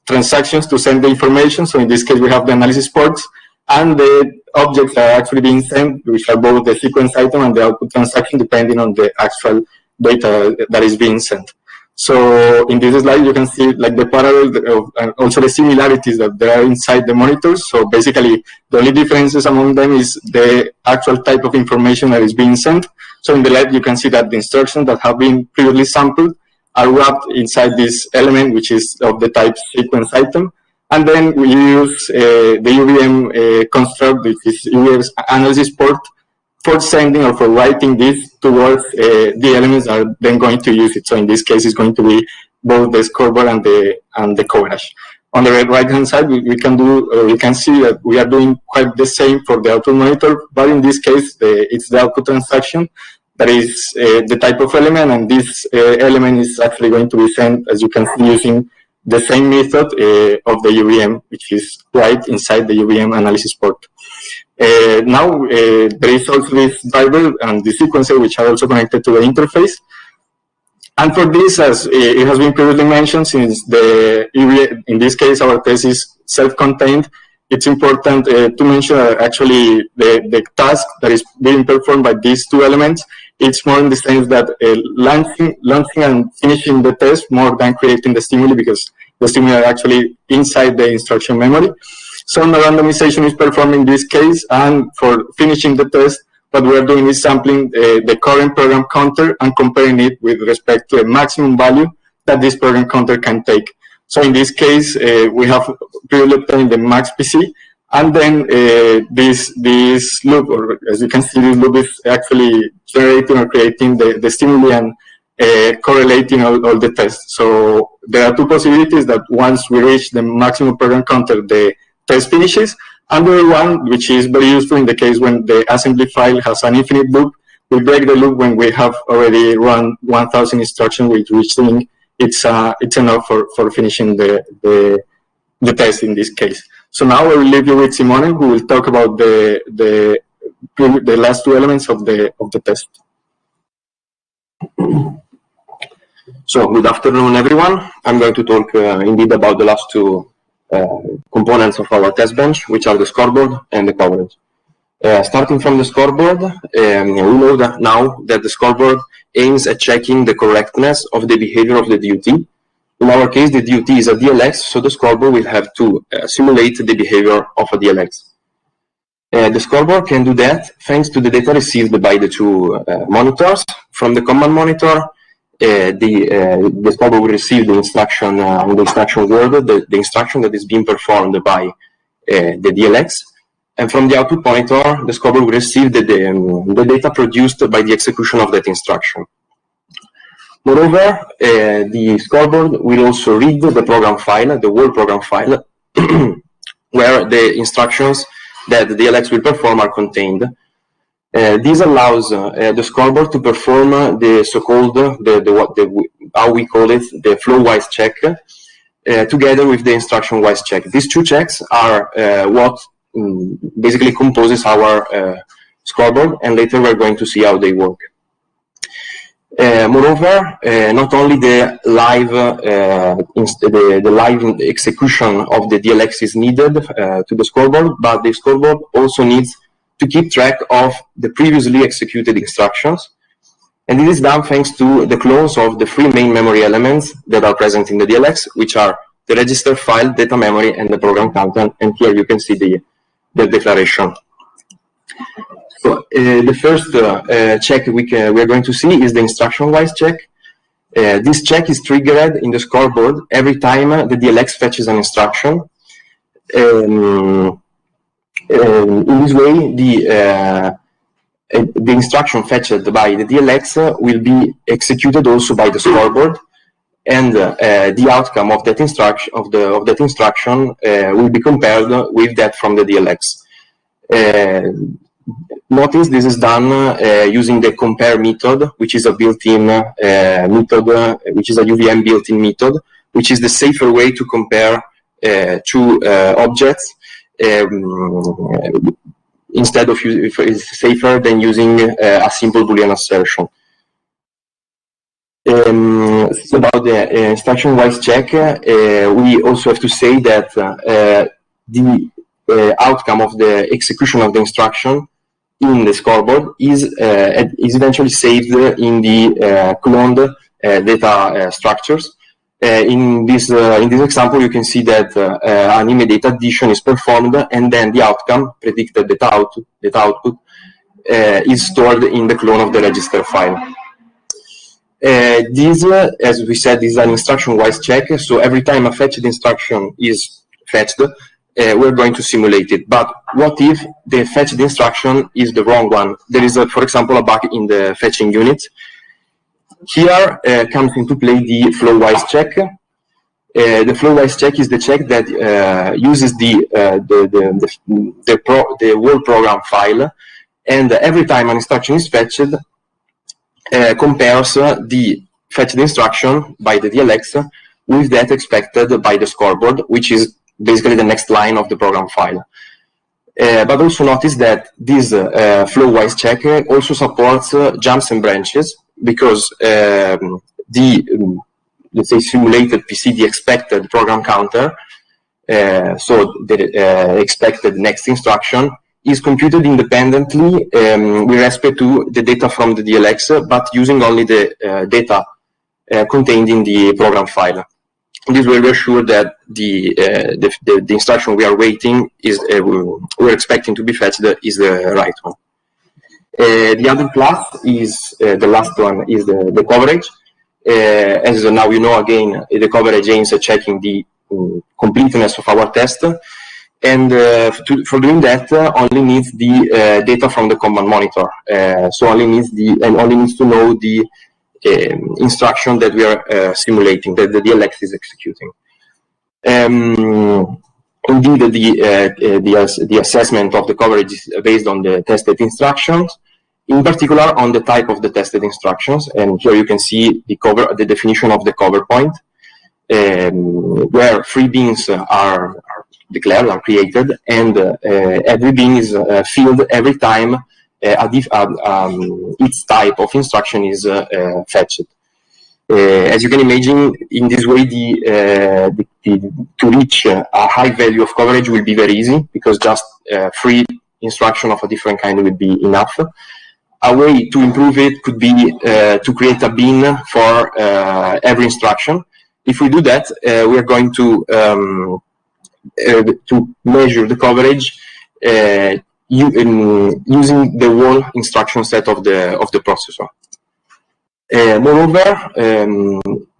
B: transactions to send the information. So in this case, we have the analysis ports, and the objects are actually being sent, which are both the sequence item and the output transaction, depending on the actual data that is being sent. So in this slide, you can see like the parallel and also the similarities that there are inside the monitors. So basically, the only differences among them is the actual type of information that is being sent. So in the left, you can see that the instructions that have been previously sampled are wrapped inside this element, which is of the type sequence item. And then we use the UVM construct, which is UVM's analysis port, for sending or for writing this towards the elements that are then going to use it. So in this case, it's going to be both the scoreboard and the coverage. On the right-hand side, we can see that we are doing quite the same for the output monitor, but in this case, it's the output transaction that is the type of element, and this element is actually going to be sent, as you can see, using the same method of the UVM, which is right inside the UVM analysis port. Now, there is also this driver and the sequencer, which are also connected to the interface. And for this, as it has been previously mentioned, since the UVM, in this case, our test is self-contained, it's important to mention actually the task that is being performed by these two elements. It's more in the sense that launching and finishing the test more than creating the stimuli, because the stimuli are actually inside the instruction memory. So the randomization is performed in this case, and for finishing the test, what we're doing is sampling the current program counter and comparing it with respect to a maximum value that this program counter can take. So in this case, we have previously obtained the max PC, and then this loop, or as you can see, this loop is actually generating or creating the stimuli and correlating all the tests. So there are two possibilities: that once we reach the maximum program counter, the test finishes, and the other one, which is very useful in the case when the assembly file has an infinite loop, we break the loop when we have already run 1,000 instructions, which we think it's enough for finishing the test in this case. So now I will leave you with Simone, who will talk about the last two elements of the test.
I: So good afternoon, everyone. I'm going to talk indeed about the last two components of our test bench, which are the scoreboard and the coverage. Starting from the scoreboard, we know that now that the scoreboard aims at checking the correctness of the behavior of the DUT. In our case, the DUT is a DLX, so the scoreboard will have to simulate the behavior of a DLX. The scoreboard can do that thanks to the data received by the two monitors. From the command monitor, the scoreboard will receive the instruction in the instruction word, the instruction that is being performed by the DLX. And from the output monitor, the scoreboard will receive the data produced by the execution of that instruction. Moreover, the scoreboard will also read the program file, the whole program file, where the instructions that the DLX will perform are contained. This allows the scoreboard to perform the so-called, how we call it, the flow-wise check, together with the instruction-wise check. These two checks are what basically composes our scoreboard, and later we're going to see how they work. Moreover, not only the live execution of the DLX is needed to the scoreboard, but the scoreboard also needs to keep track of the previously executed instructions. And this is done thanks to the clones of the three main memory elements that are present in the DLX, which are the register file, data memory, and the program counter. And here you can see the declaration. So the first check we are going to see is the instruction-wise check. This check is triggered in the scoreboard every time the DLX fetches an instruction. In this way, the instruction fetched by the DLX will be executed also by the scoreboard, and the outcome of that instruction will be compared with that from the DLX. Notice this is done using the compare method, which is a built-in method, which is a UVM built-in method, which is the safer way to compare two objects. Instead of it's safer than using a simple Boolean assertion. About the instruction-wise check, we also have to say that the outcome of the execution of the instruction in the scoreboard is eventually saved in the cloned data structures. In this example, you can see that an immediate addition is performed, and then the outcome, predicted data output, is stored in the clone of the register file. This, as we said, is an instruction-wise check. So every time a fetched instruction is fetched, we're going to simulate it. But what if the fetched instruction is the wrong one? There is, for example, a bug in the fetching unit. Here comes into play the flow-wise check. The flow-wise check is the check that uses the whole program file, and every time an instruction is fetched, compares the fetched instruction by the DLX with that expected by the scoreboard, which is basically the next line of the program file. But also notice that this flow-wise check also supports jumps and branches, because the, let's say, simulated PC, the expected program counter, so the expected next instruction, is computed independently with respect to the data from the DLX, but using only the data contained in the program file. This will reassure that the instruction we are waiting is we're expecting to be fetched is the right one. The other plus is the last one is the coverage. As now you know, again, the coverage aims at checking the completeness of our test, and for doing that only needs the data from the command monitor. So only needs to know the instruction that we are simulating, that the DLX is executing. Indeed, the assessment of the coverage is based on the tested instructions, in particular on the type of the tested instructions. And here you can see the definition of the cover point, where 3 beans are declared, are created, and every bean is filled every time its type of instruction is fetched. As you can imagine, in this way, to reach a high value of coverage will be very easy, because just 3 instructions of a different kind will be enough. A way to improve it could be to create a bin for every instruction. If we do that, we are going to measure the coverage using the whole instruction set of the processor. Moreover,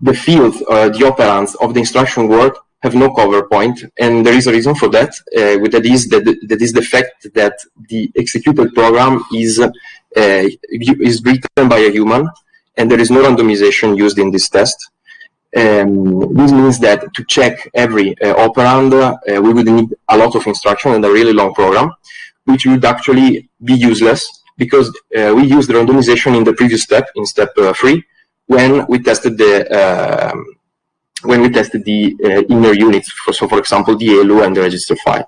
I: the fields, the operands of the instruction word have no cover point, and there is a reason for that. That is the fact that the executed program is written by a human, and there is no randomization used in this test. This means that to check every operand, we would need a lot of instruction and a really long program, which would actually be useless, because we used the randomization in the previous step, in step 3, when we tested the inner units, so for example the ELU and the register file.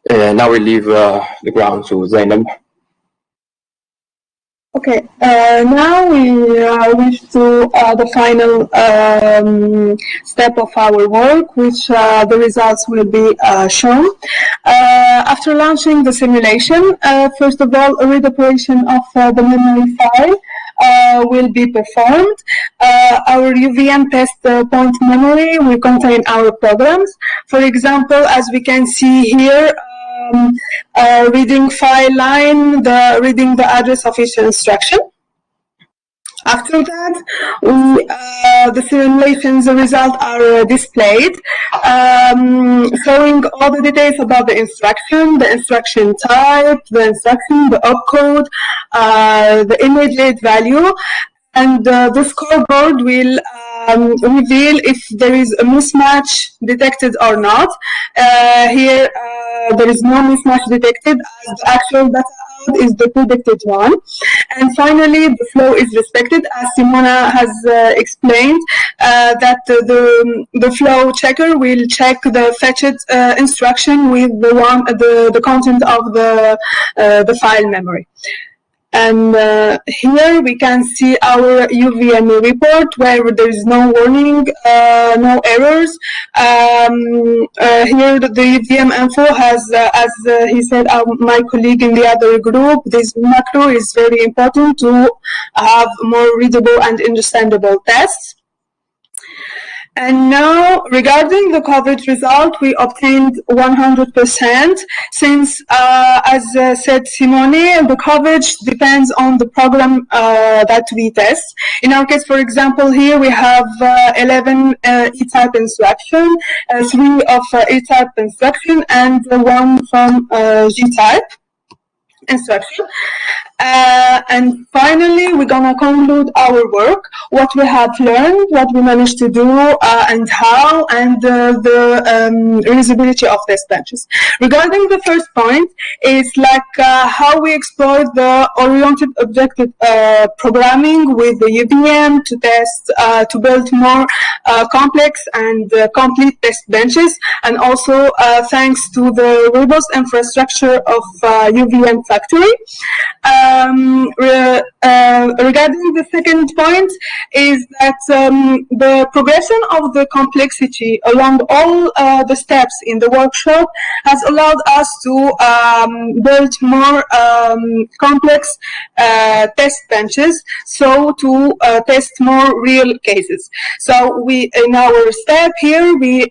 I: Now we leave the ground to Zainab.
H: Okay, now we reach to the final step of our work, which the results will be shown. After launching the simulation, first of all, a read operation of the memory file will be performed. Our UVM test point memory will contain our programs. For example, as we can see here, reading file line, reading the address of each instruction. After that, the simulation's results are displayed, showing all the details about the instruction type, the instruction, the opcode, the image rate value, and the scoreboard will reveal if there is a mismatch detected or not. Here, there is no mismatch detected, as the actual data out is the predicted one. And finally, the flow is respected, as Simona has explained, that the flow checker will check the fetched instruction with the content of the file memory. And here we can see our UVM report, where there is no warning, no errors. Here the UVM info has, as he said, my colleague in the other group, this macro is very important to have more readable and understandable tests. And now, regarding the coverage result, we obtained 100%, since, as said Simone, the coverage depends on the program that we test. In our case, for example, here we have 11 E-type instruction, 3 of E-type instruction, and 1 from G-type instruction. And finally, we're gonna conclude our work, what we have learned, what we managed to do, and how, and the reusability of test benches. Regarding the first point, it's like how we explored the oriented objective programming with the UVM to test, to build more complex and complete test benches, and also thanks to the robust infrastructure of UVM Factory. regarding the second point is that the progression of the complexity along all the steps in the workshop has allowed us to build more complex test benches, so to test more real cases. So we, in our step here, we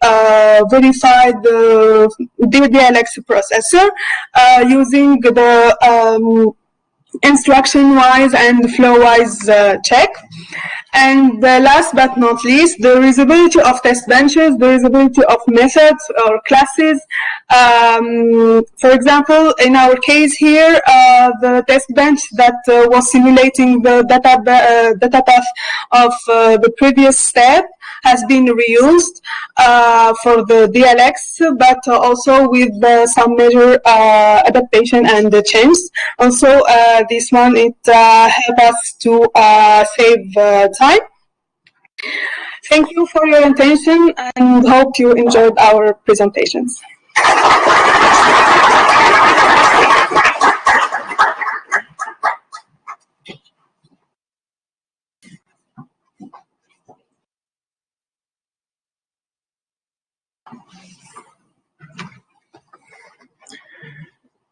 H: verified the DLX processor using the instruction-wise and flow-wise check. And last but not least, the reusability of test benches, the reusability of methods or classes. For example, in our case here, the test bench that was simulating the data path of the previous step has been reused for the DLX, but also with some major adaptation and change. Also, this one, it helped us to save time. Thank you for your attention and hope you enjoyed our presentations.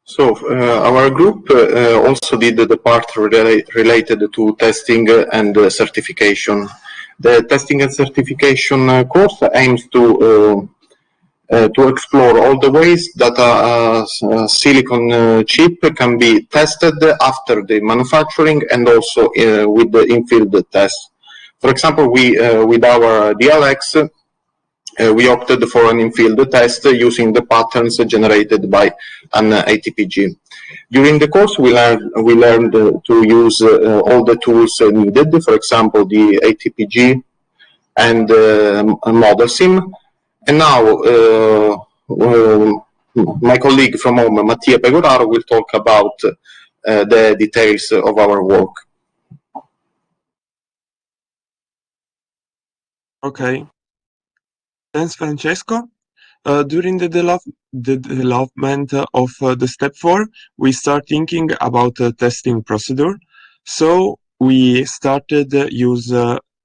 E: So our group also did the part related to testing and certification. The testing and certification course aims to explore all the ways that a silicon chip can be tested after the manufacturing and also with the in-field tests. For example, we with our DLX, we opted for an in-field test using the patterns generated by an ATPG. During the course, we learned to use all the tools needed, for example, the ATPG and Model Sim. And now, my colleague from home, Mattia Pegoraro, will talk about the details of our work.
F: Okay. Thanks, Francesco. During the development of the step 4, we start thinking about the testing procedure. So we started use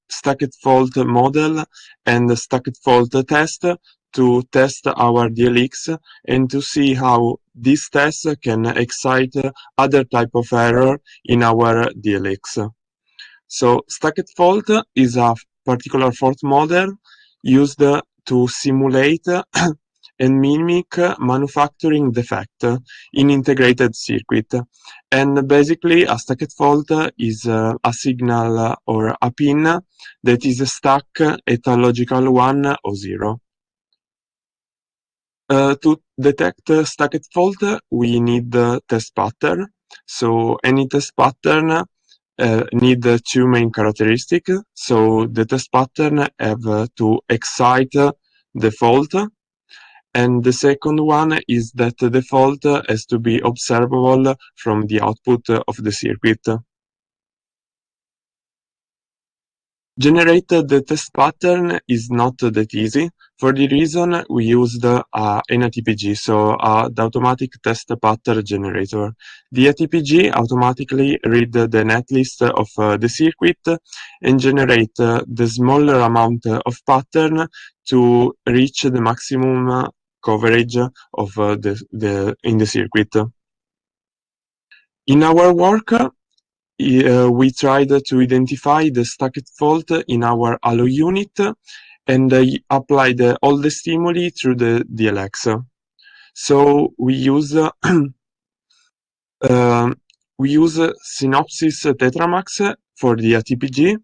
F: stacked fault model and stacked fault test to test our DLX and to see how these tests can excite other type of error in our DLX. So stacked fault is a particular fault model used to simulate and mimic manufacturing defect in integrated circuit. And basically, a stacked fault is a signal or a pin that is stuck at a logical 1 or 0. To detect stacked fault, we need the test pattern. So any test pattern need two main characteristics. So the test pattern have to excite the fault, and the second one is that the fault has to be observable from the output of the circuit. Generate the test pattern is not that easy. For the reason we used an ATPG, so the automatic test pattern generator. The ATPG automatically read the netlist of the circuit and generate the smaller amount of pattern to reach the maximum coverage of in the circuit. In our work, we tried to identify the stacked fault in our alloy unit and applied all the stimuli through the DLX. So we use Synopsys Tetramax for the ATPG,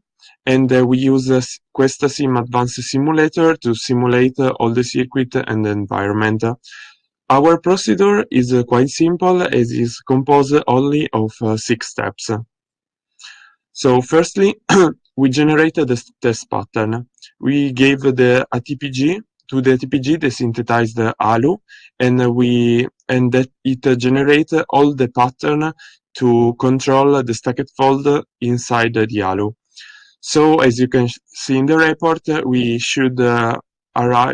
F: and we use QuestaSim Advanced Simulator to simulate all the circuit and the environment. Our procedure is quite simple, as is composed only of 6 steps. So firstly, we generated the test pattern. We gave the ATPG to the ATPG the synthesized ALU, and that it generates all the pattern to control the stacked fault inside the ALU. So as you can see in the report, we should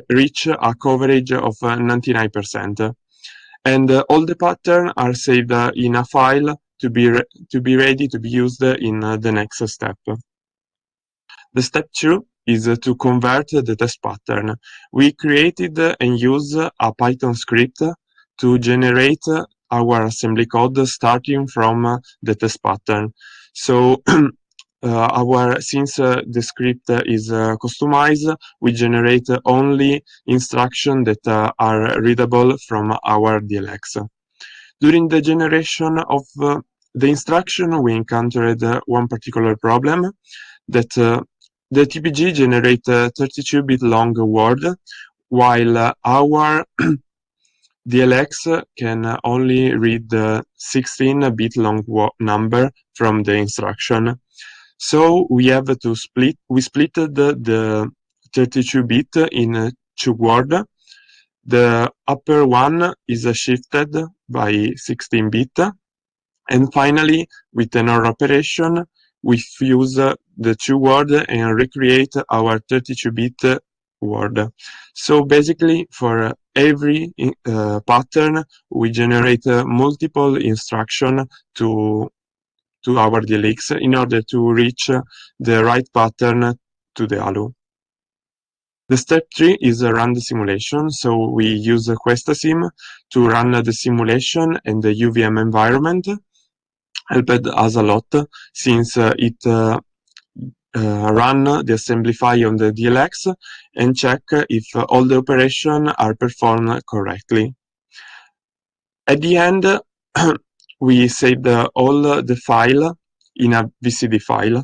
F: reach a coverage of 99%. And all the patterns are saved in a file to be ready to be used in the next step. The step 2 is to convert the test pattern. We created and use a Python script to generate our assembly code starting from the test pattern. So since the script is customized, we generate only instructions that are readable from our DLX. During the generation of the instruction, we encountered one particular problem, that the TPG generates 32-bit long word, while our DLX can only read the 16-bit long number from the instruction. So we have to split the 32-bit in 2 words. The upper one is shifted by 16-bit. And finally, with an OR operation, we fuse the 2 words and recreate our 32-bit word. So basically, for every pattern, we generate multiple instructions to our DLX in order to reach the right pattern to the ALU. The step 3 is run the simulation. So we use QuestaSim to run the simulation in the UVM environment. Helped us a lot since it run the assembly file on the DLX and check if all the operations are performed correctly. At the end, we saved all the file in a VCD file.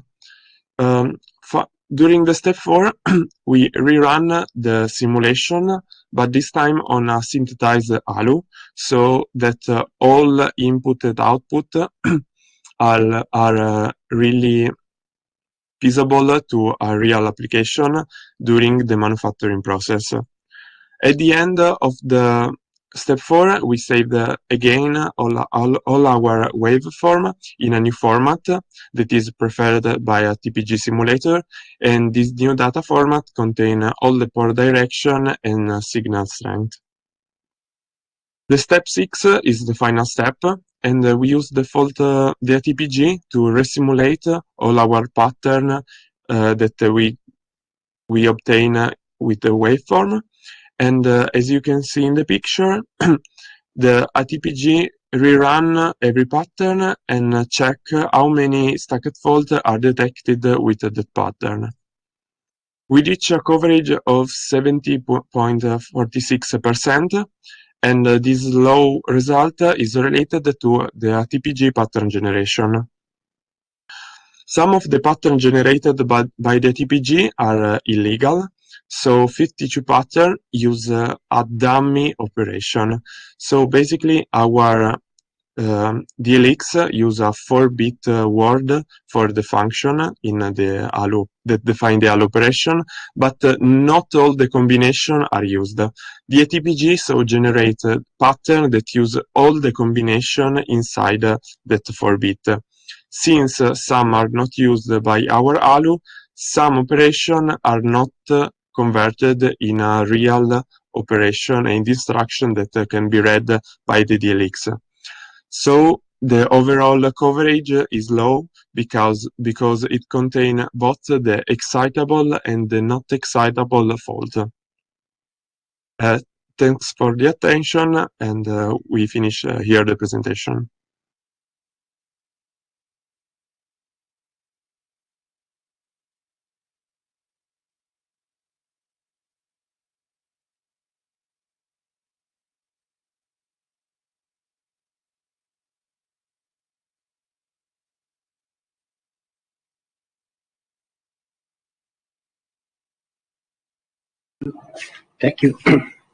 F: During the step 4, we rerun the simulation, but this time on a synthesized ALU, so that all input and output are really feasible to a real application during the manufacturing process. At the end of the step 4, we saved again all our waveform in a new format that is preferred by a TPG simulator, and this new data format contains all the port direction and signal strength. The step 6 is the final step, and we use the TPG to resimulate all our pattern that we obtain with the waveform. And as you can see in the picture, the ATPG rerun every pattern and check how many stacked faults are detected with that pattern. We reach a coverage of 70.46%, and this low result is related to the ATPG pattern generation. Some of the patterns generated by the TPG are illegal. So 52 patterns use a dummy operation. So basically our DLX use a 4-bit word for the function in the ALU that define the ALU operation, but not all the combinations are used. The ATPG so generate pattern that use all the combination inside that 4-bit. Since some are not used by our ALU, some operations are not converted in a real operation and instruction that can be read by the DLX. So the overall coverage is low because it contains both the excitable and the not excitable fault. Thanks for the attention, and we finish here the presentation.
J: Thank you.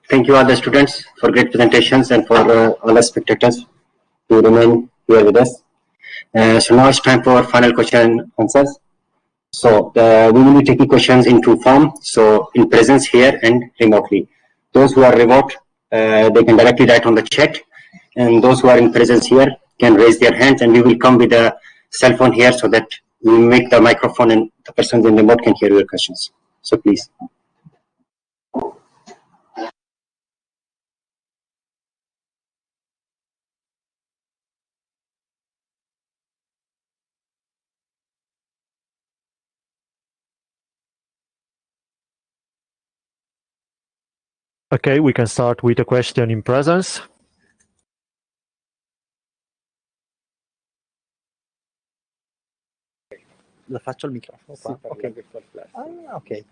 J: Thank you all the students for great presentations and for all the spectators to remain here with us. So now it's time for final question and answers. So we will be taking questions in two forms. So in presence here and remotely. Those who are remote, they can directly write on the chat. And those who are in presence here can raise their hands, and we will come with a cell phone here so that we will make the microphone and the persons in remote can hear your questions. So please.
K: Okay, we can start with a question in presence.
L: La faccio al microfono. Sì, okay. Okay.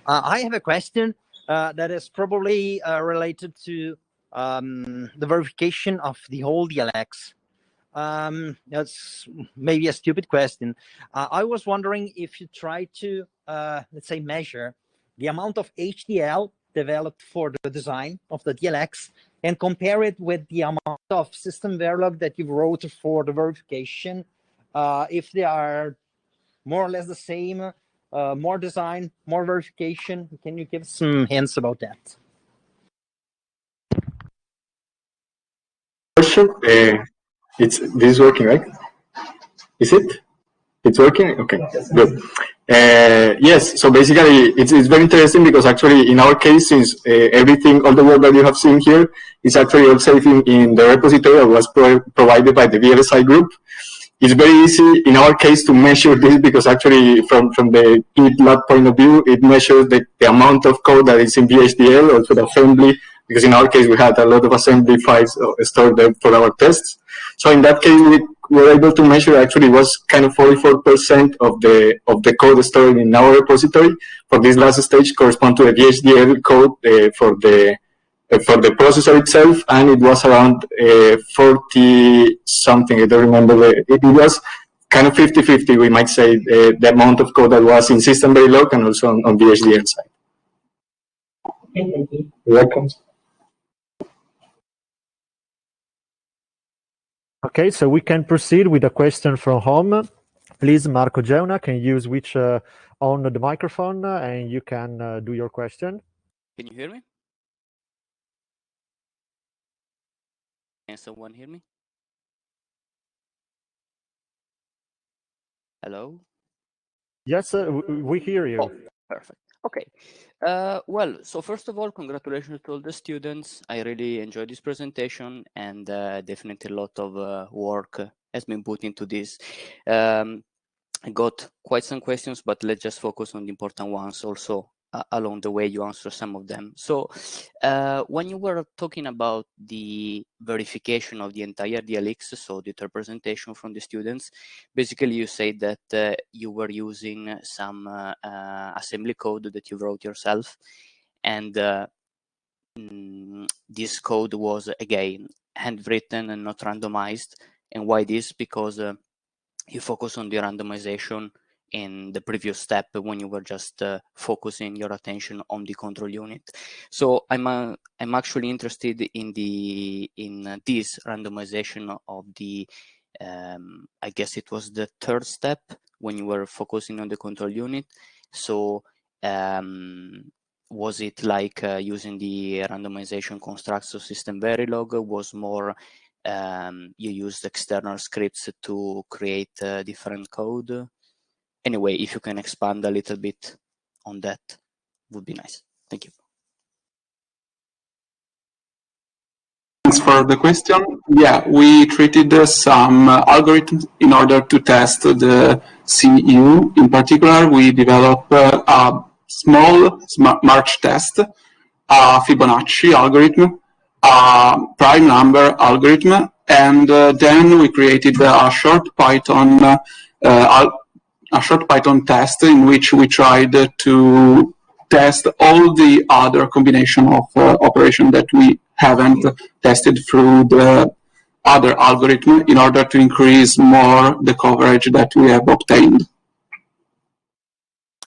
L: I have a question that is probably related to the verification of the whole DLX. That's maybe a stupid question. I was wondering if you try to, let's say, measure the amount of HDL developed for the design of the DLX and compare it with the amount of SystemVerilog that you wrote for the verification, if they are more or less the same, more design, more verification. Can you give some hints about that?
B: Question. This is working, right? Is it? It's working? Okay, good. Yes, so basically it's very interesting because actually in our case, since everything, all the work that you have seen here is actually all saved in the repository that was provided by the VLSI group. It's very easy in our case to measure this because actually from the GitLab point of view, it measures the amount of code that is in VHDL, also the assembly, because in our case we had a lot of assembly files stored there for our tests. So in that case, we were able to measure actually was kind of 44% of the code stored in our repository for this last stage correspond to the VHDL code for the processor itself, and it was around 40 something. I don't remember. It was kind of 50-50, we might say, the amount of code that was in SystemVerilog and also on VHDL side.
L: Okay, thank you.
B: You're welcome.
K: Okay, so we can proceed with a question from home. Please, Marco Geuna, can you switch on the microphone and you can do your question?
M: Can you hear me? Can someone hear me? Hello?
K: Yes, we hear you.
M: Oh, perfect. Okay. Well, so first of all, congratulations to all the students. I really enjoyed this presentation, and definitely a lot of work has been put into this. I got quite some questions, but let's just focus on the important ones also. Along the way, you answer some of them. So when you were talking about the verification of the entire DLX, so the representation from the students, basically you said that you were using some assembly code that you wrote yourself, and this code was, again, handwritten and not randomized. And why this? Because you focus on the randomization in the previous step when you were just focusing your attention on the control unit. So I'm actually interested in this randomization of the I guess it was the third step when you were focusing on the control unit. So was it like using the randomization constructs of SystemVerilog? Was more you used external scripts to create different code? Anyway, if you can expand a little bit on that, would be nice. Thank you.
G: Thanks for the question. Yeah, we treated some algorithms in order to test the CU. In particular, we developed a small march test, a Fibonacci algorithm, a prime number algorithm, and then we created a short Python test in which we tried to test all the other combination of operation that we haven't tested through the other algorithm in order to increase more the coverage that we have obtained.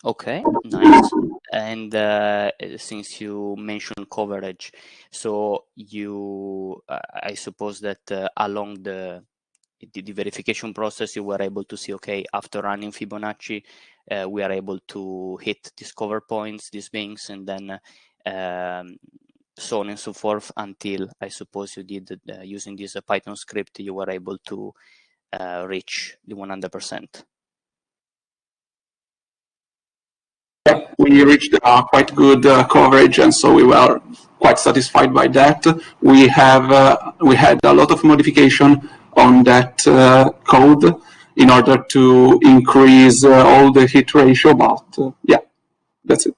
M: Okay, nice. And since you mentioned coverage, so you, I suppose that along the verification process, you were able to see, okay, after running Fibonacci, we are able to hit these cover points, these things, and then so on and so forth until, I suppose you did, using this Python script, you were able to reach the 100%.
G: We reached quite good coverage, and so we were quite satisfied by that. We had a lot of modification on that code in order to increase all the hit ratio, but yeah, that's it.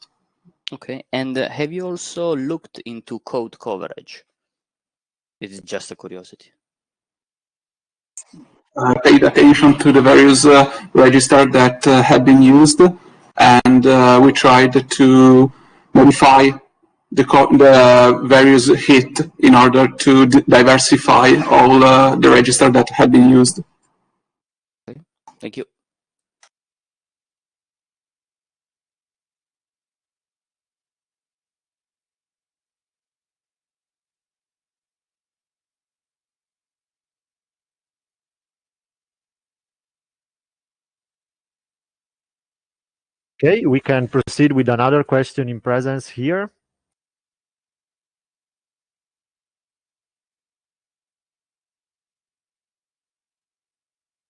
M: Okay, and have you also looked into code coverage? It is just a curiosity.
G: Paid attention to the various registers that have been used, and we tried to modify the various hit in order to diversify all the registers that have been used.
M: Okay. Thank you.
K: Okay, we can proceed with another question in presence here.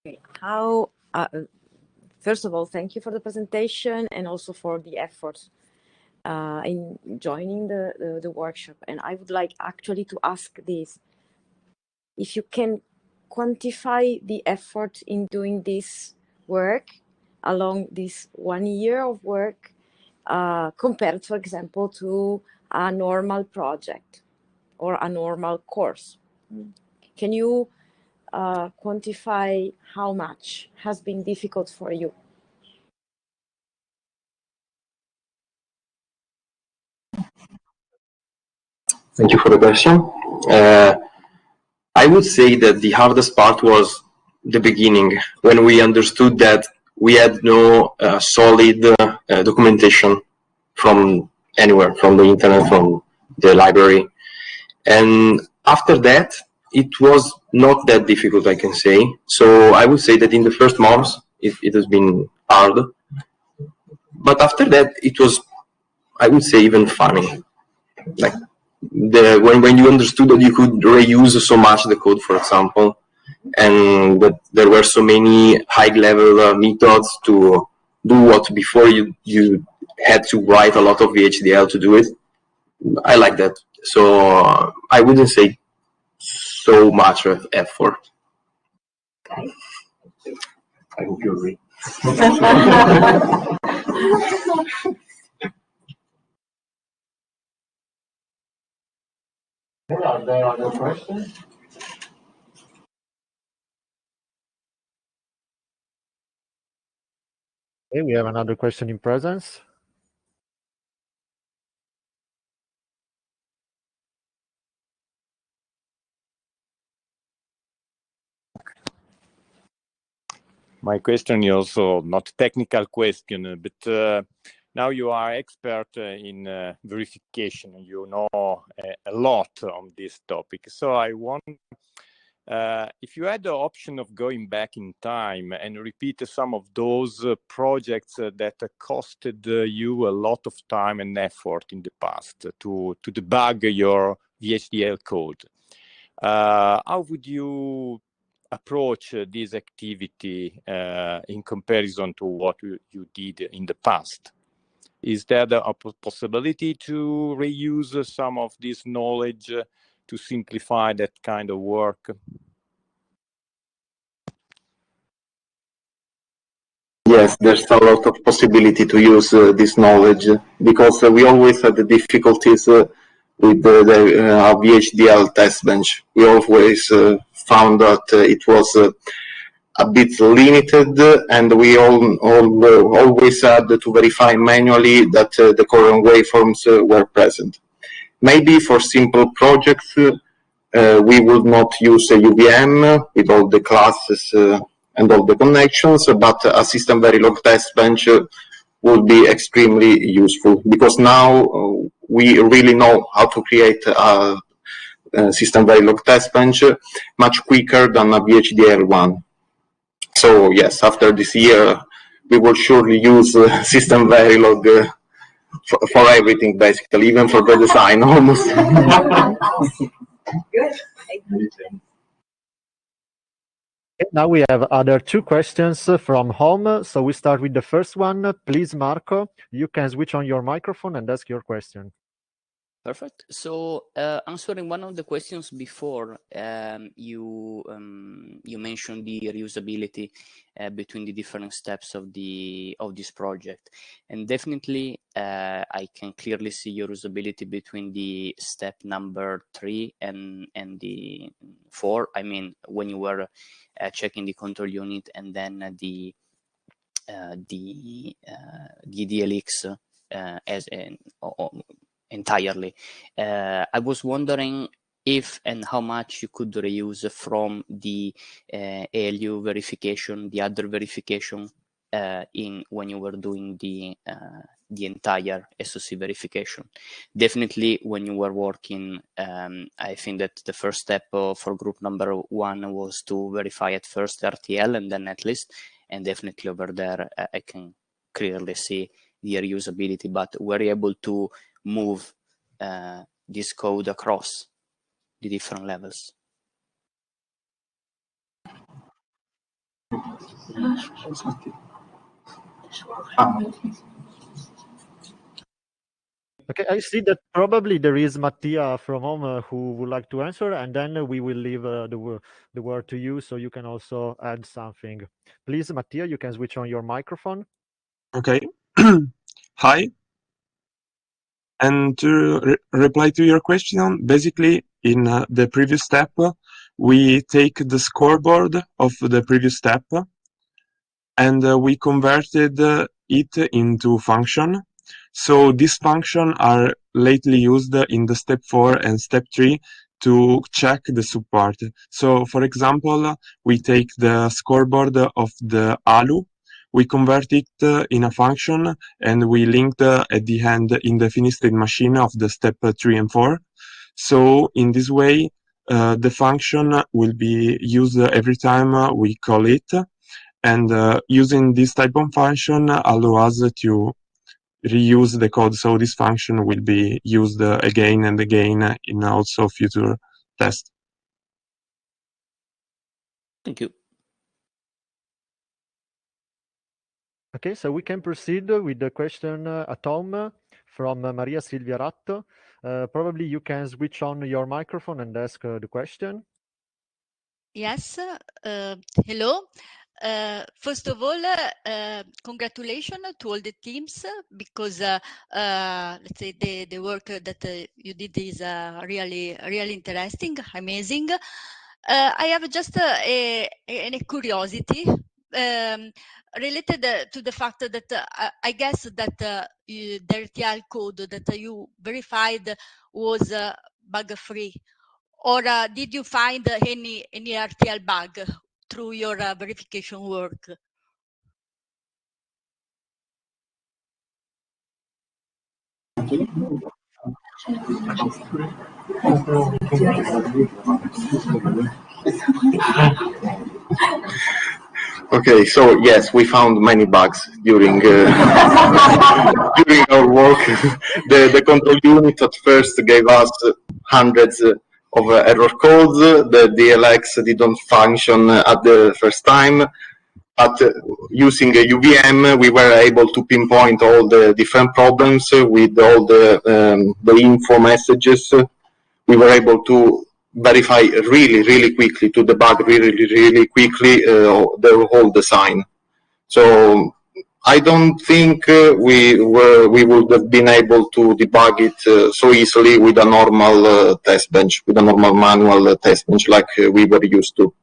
N: Okay. First of all, thank you for the presentation and also for the effort in joining the workshop. And I would like actually to ask this, if you can quantify the effort in doing this work along this 1 year of work compared, for example, to a normal project or a normal course. Can you quantify how much has been difficult for you?
I: Thank you for the question. I would say that the hardest part was the beginning, when we understood that we had no solid documentation from anywhere, from the internet, from the library. And after that, it was not that difficult, I can say. So I would say that in the first months, it has been hard. But after that, it was, I would say, even funny. Like when you understood that you could reuse so much the code, for example, and that there were so many high-level methods to do what before you had to write a lot of VHDL to do it. I like that. So I wouldn't say so much effort. I hope you agree.
K: Are there other questions? Okay, we have another question in presence.
O: My question is also not technical question, but now you are expert in verification. You know a lot on this topic. So I wonder if you had the option of going back in time and repeat some of those projects that costed you a lot of time and effort in the past to debug your VHDL code, how would you approach this activity in comparison to what you did in the past? Is there a possibility to reuse some of this knowledge to simplify that kind of work?
E: Yes, there's a lot of possibility to use this knowledge because we always had the difficulties with the VHDL test bench. We always found that it was a bit limited, and we always had to verify manually that the current waveforms were present. Maybe for simple projects, we would not use a UVM with all the classes and all the connections, but a SystemVerilog test bench would be extremely useful because now we really know how to create a SystemVerilog test bench much quicker than a VHDL one. So yes, after this year, we will surely use SystemVerilog for everything, basically, even for the design, almost.
N: Good.
K: Now we have other two questions from home. So we start with the first one. Please, Marco, you can switch on your microphone and ask your question.
M: Perfect. So answering one of the questions before, you mentioned the reusability between the different steps of this project, and definitely I can clearly see your usability between the step number 3 and the 4. I mean, when you were checking the control unit and then the DLX as an entirely. I was wondering if and how much you could reuse from the ALU verification, the other verification, when you were doing the entire SoC verification. Definitely, when you were working, I think that the first step for group number 1 was to verify at first RTL and then netlist, and definitely over there I can clearly see the reusability, but we're able to move this code across the different levels.
K: Okay, I see that probably there is Mattia from home who would like to answer, and then we will leave the word to you so you can also add something. Please, Mattia, you can switch on your microphone.
F: Okay. Hi. And to reply to your question, basically in the previous step, we take the scoreboard of the previous step and we converted it into function. So these functions are lately used in the step 4 and step 3 to check the support. So for example, we take the scoreboard of the ALU, we convert it in a function, and we link at the end in the finished state machine of the step 3 and 4. So in this way, the function will be used every time we call it, and using this type of function allows us to reuse the code. So this function will be used again and again in also future tests.
M: Thank you.
K: Okay, so we can proceed with the question at home from Maria Silvia Ratto. Probably you can switch on your microphone and ask the question.
P: Yes, hello. First of all, congratulations to all the teams because let's say the work that you did is really interesting, amazing. I have just a curiosity related to the fact that I guess that the RTL code that you verified was bug-free. Or did you find any RTL bug through your verification work?
E: Okay, so yes, we found many bugs during during our work. The control unit at first gave us hundreds of error codes. The DLX didn't function at the first time, but using a UVM, we were able to pinpoint all the different problems with all the info messages. We were able to verify really quickly, to debug really quickly the whole design. So I don't think we would have been able to debug it so easily with a normal test bench, with a normal manual test bench like we were used to.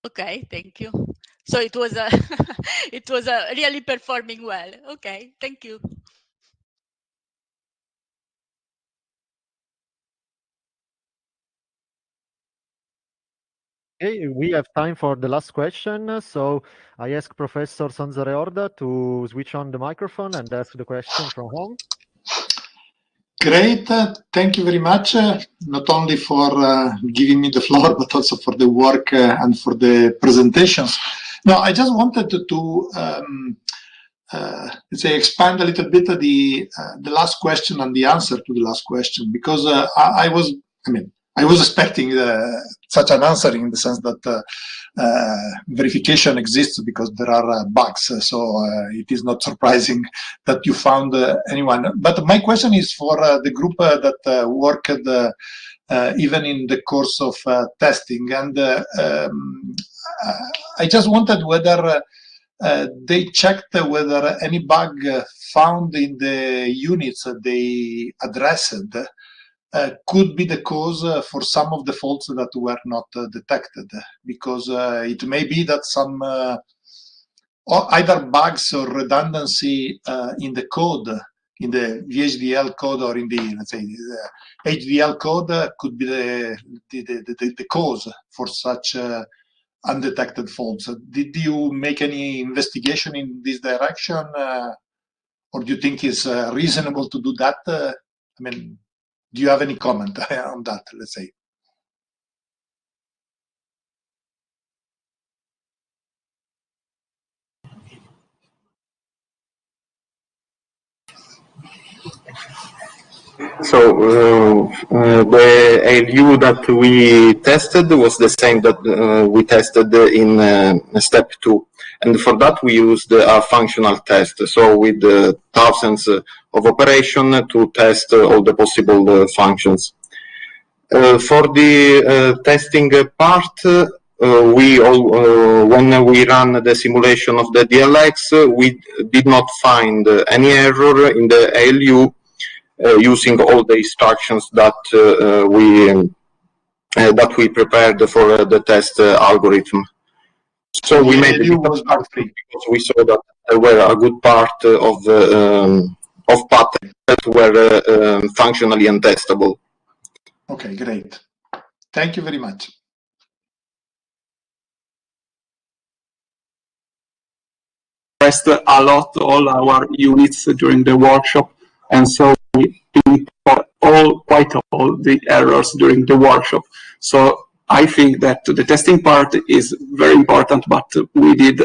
P: Okay, thank you. So it was it was really performing well. Okay, thank you.
K: Okay, we have time for the last question. So I ask Professor Sanzareorda to switch on the microphone and ask the question from home.
Q: Great, thank you very much, not only for giving me the floor, but also for the work and for the presentations. Now, I just wanted to let's say expand a little bit the last question and the answer to the last question, because I was expecting such an answer in the sense that verification exists because there are bugs, so it is not surprising that you found anyone. But my question is for the group that worked even in the course of testing, and I just wondered whether they checked whether any bug found in the units they addressed could be the cause for some of the faults that were not detected, because it may be that some either bugs or redundancy in the code, in the VHDL code or in the, let's say, HDL code could be the cause for such undetected faults. Did you make any investigation in this direction, or do you think it's reasonable to do that? I mean, do you have any comment on that, let's say?
E: So the ALU that we tested was the same that we tested in step 2. And for that we used a functional test, so with thousands of operations to test all the possible functions. For the testing part, when we ran the simulation of the DLX, we did not find any error in the ALU using all the instructions that we prepared for the test algorithm. So we made it because we saw that there were a good part of patterns that were functionally untestable.
Q: Okay, great. Thank you very much.
G: Pressed a lot all our units during the workshop, and so we pinpoint quite all the errors during the workshop. So I think that the testing part is very important, but we did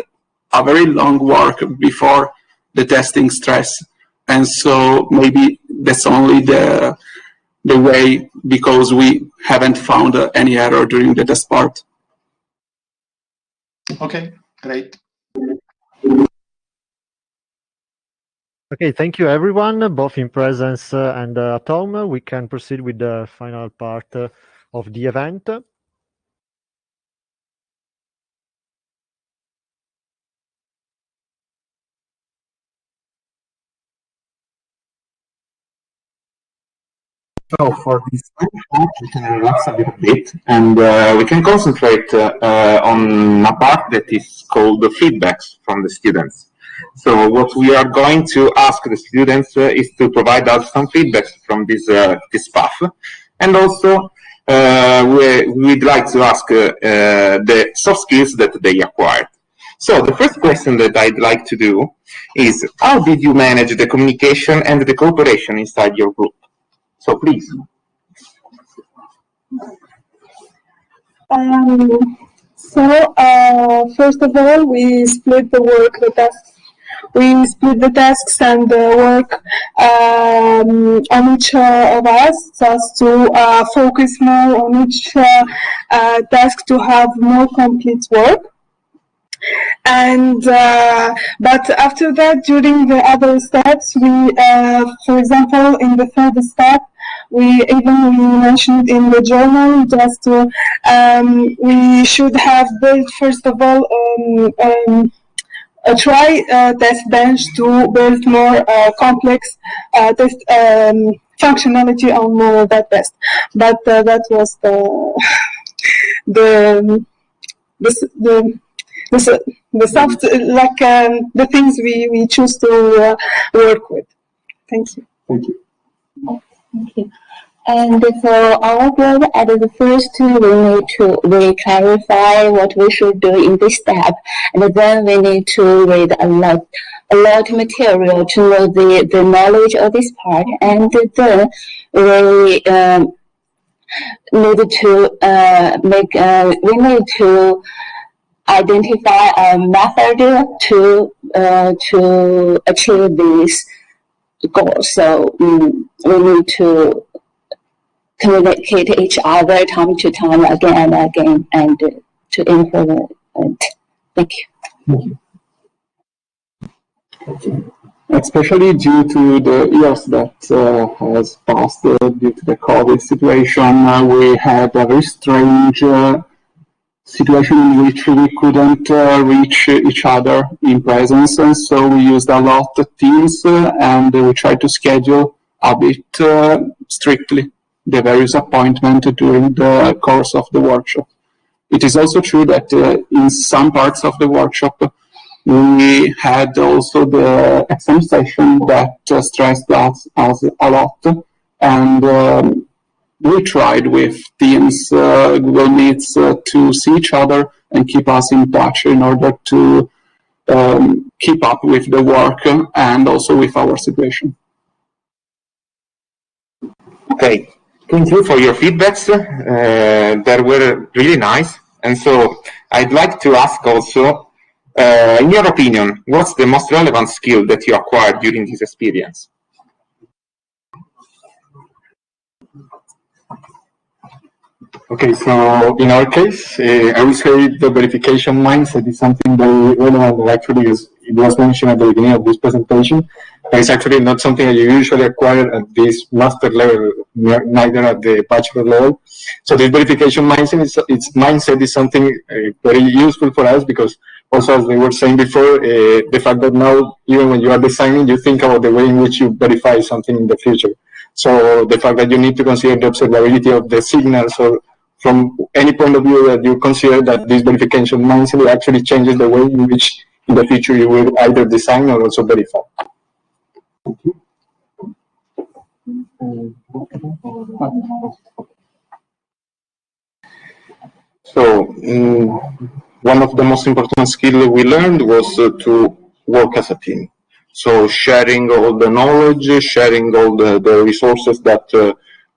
G: a very long work before the testing stress, and so maybe that's only the way, because we haven't found any error during the test part.
Q: Okay, great.
K: Okay, thank you everyone, both in presence and at home. We can proceed with the final part of the event.
B: So for this workshop, we can relax a little bit, and we can concentrate on a part that is called the feedbacks from the students. So what we are going to ask the students is to provide us some feedbacks from this path, and also we'd like to ask the soft skills that they acquired. So the first question that I'd like to do is, how did you manage the communication and the cooperation inside your group? So please.
H: First of all, we split the work, the tasks. We split the tasks and the work on each of us, so as to focus more on each task to have more complete work. And but after that, during the other steps, we, for example, in the third step, we mentioned in the journal just to we should have built first of all a test bench to build more complex test functionality on that test. But that was the soft, like the things we choose to work with. Thank you.
B: Thank you.
C: Thank you. And for our group, at the first, we clarify what we should do in this step, and then we need to read a lot material to know the knowledge of this part, and then we need to identify a method to achieve this goal. So we need to communicate each other time to time, again and again, and to implement. Thank you.
G: Especially due to the years that has passed due to the COVID situation, we had a very strange situation in which we couldn't reach each other in presence, and so we used a lot of Teams, and we tried to schedule a bit strictly the various appointments during the course of the workshop. It is also true that in some parts of the workshop we had also the exam session that stressed us a lot, and we tried with Teams, Google Meets to see each other and keep us in touch in order to keep up with the work and also with our situation.
E: Okay, thank you for your feedbacks. They were really nice. And so I'd like to ask also, in your opinion, what's the most relevant skill that you acquired during this experience?
R: Okay, so in our case, I would say the verification mindset is something very relevant. Actually, as it was mentioned at the beginning of this presentation, it's actually not something that you usually acquire at this master level, neither at the bachelor level. So this verification mindset is something very useful for us, because also, as we were saying before, the fact that now, even when you are designing, you think about the way in which you verify something in the future. So the fact that you need to consider the observability of the signals, or from any point of view that you consider that this verification mindset actually changes the way in which in the future you will either design or also verify.
E: So one of the most important skills we learned was to work as a team. So sharing all the knowledge, sharing all the resources that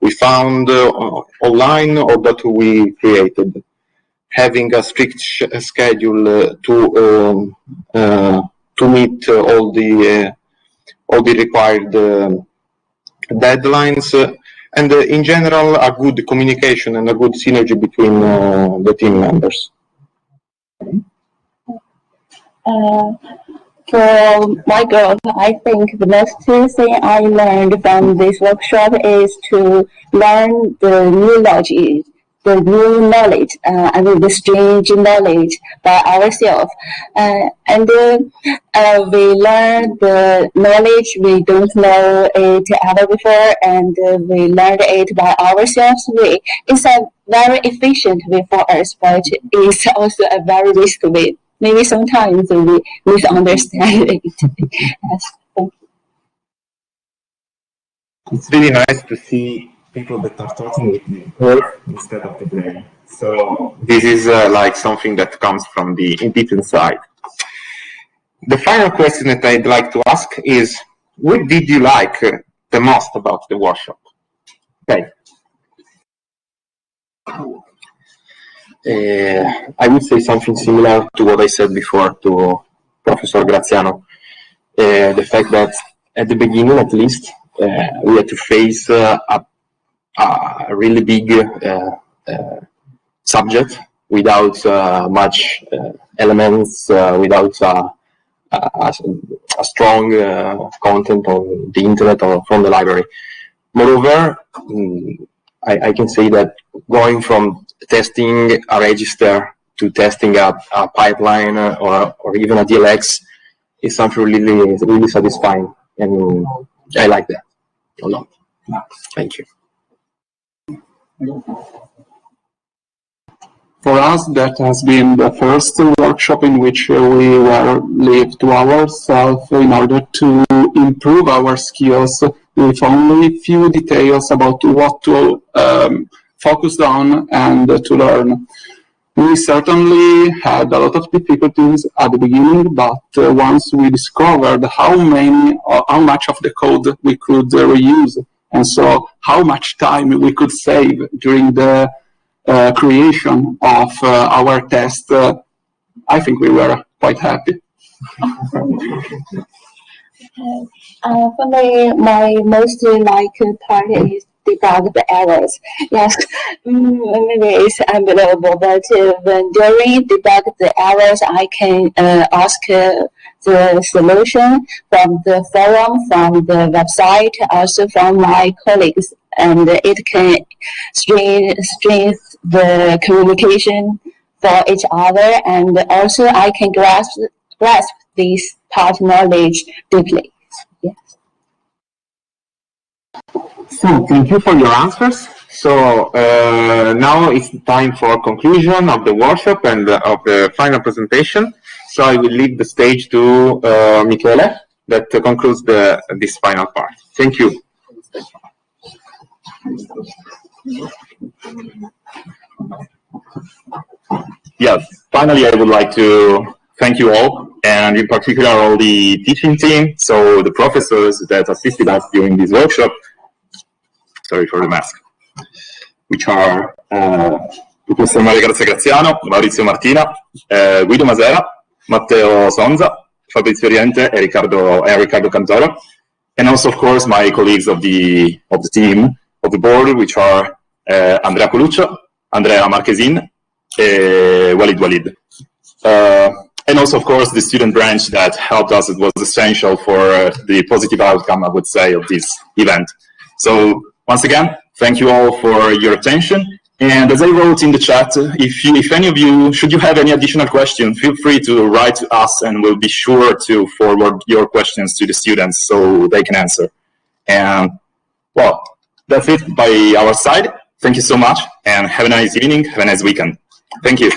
E: we found online or that we created. Having a strict schedule to meet all the required deadlines, and in general a good communication and a good synergy between the team members.
C: For my growth, I think the most thing I learned from this workshop is to learn the new logic, the new knowledge, the strange knowledge by ourselves. And we learn the knowledge we don't know it ever before, and we learned it by ourselves. It's a very efficient way for us, but it's also a very risky way. Maybe sometimes we misunderstand it. Yes, thank you.
E: It's really nice to see people that are talking with the work instead of the brain. So this is like something that comes from the deep inside. The final question that I'd like to ask is, what did you like the most about the workshop? Okay.
I: I would say something similar to what I said before to Professor Graziano. The fact that at the beginning, at least, we had to face a really big subject without much elements, without a strong content on the internet or from the library. Moreover, I can say that going from testing a register to testing a pipeline or even a DLX is something really satisfying, and I like that a lot. Thank you.
G: For us, that has been the first workshop in which we were left to ourselves in order to improve our skills with only few details about what to focus on and to learn. We certainly had a lot of difficulties at the beginning, but once we discovered how much of the code we could reuse, and so how much time we could save during the creation of our test, I think we were quite happy.
C: For me, my most liked part is debug the errors. Yes, maybe it's unbelievable, but when during debug the errors, I can ask the solution from the forum, from the website, also from my colleagues, and it can strengthen the communication for each other, and also I can grasp this part knowledge deeply. Yes.
E: So thank you for your answers. So now it's time for conclusion of the workshop and of the final presentation. So I will leave the stage to Michele that concludes this final part. Thank you.
B: Yes, finally, I would like to thank you all, and in particular all the teaching team, so the professors that assisted us during this workshop. Sorry for the mask. Which are Professor Maria Grazia Graziano, Maurizio Martina, Guido Masera, Matteo Sonza, Fabrizio Oriente, and Riccardo Cantoro, and also, of course, my colleagues of the team, of the board, which are Andrea Coluccio, Andrea Marchesin, Walid. And also, of course, the student branch that helped us. It was essential for the positive outcome, I would say, of this event. So, once again, thank you all for your attention. And as I wrote in the chat, if any of you, should you have any additional questions, feel free to write to us, and we'll be sure to forward your questions to the students so they can answer. And, well, that's it by our side. Thank you so much, and have a nice evening, have a nice weekend. Thank you.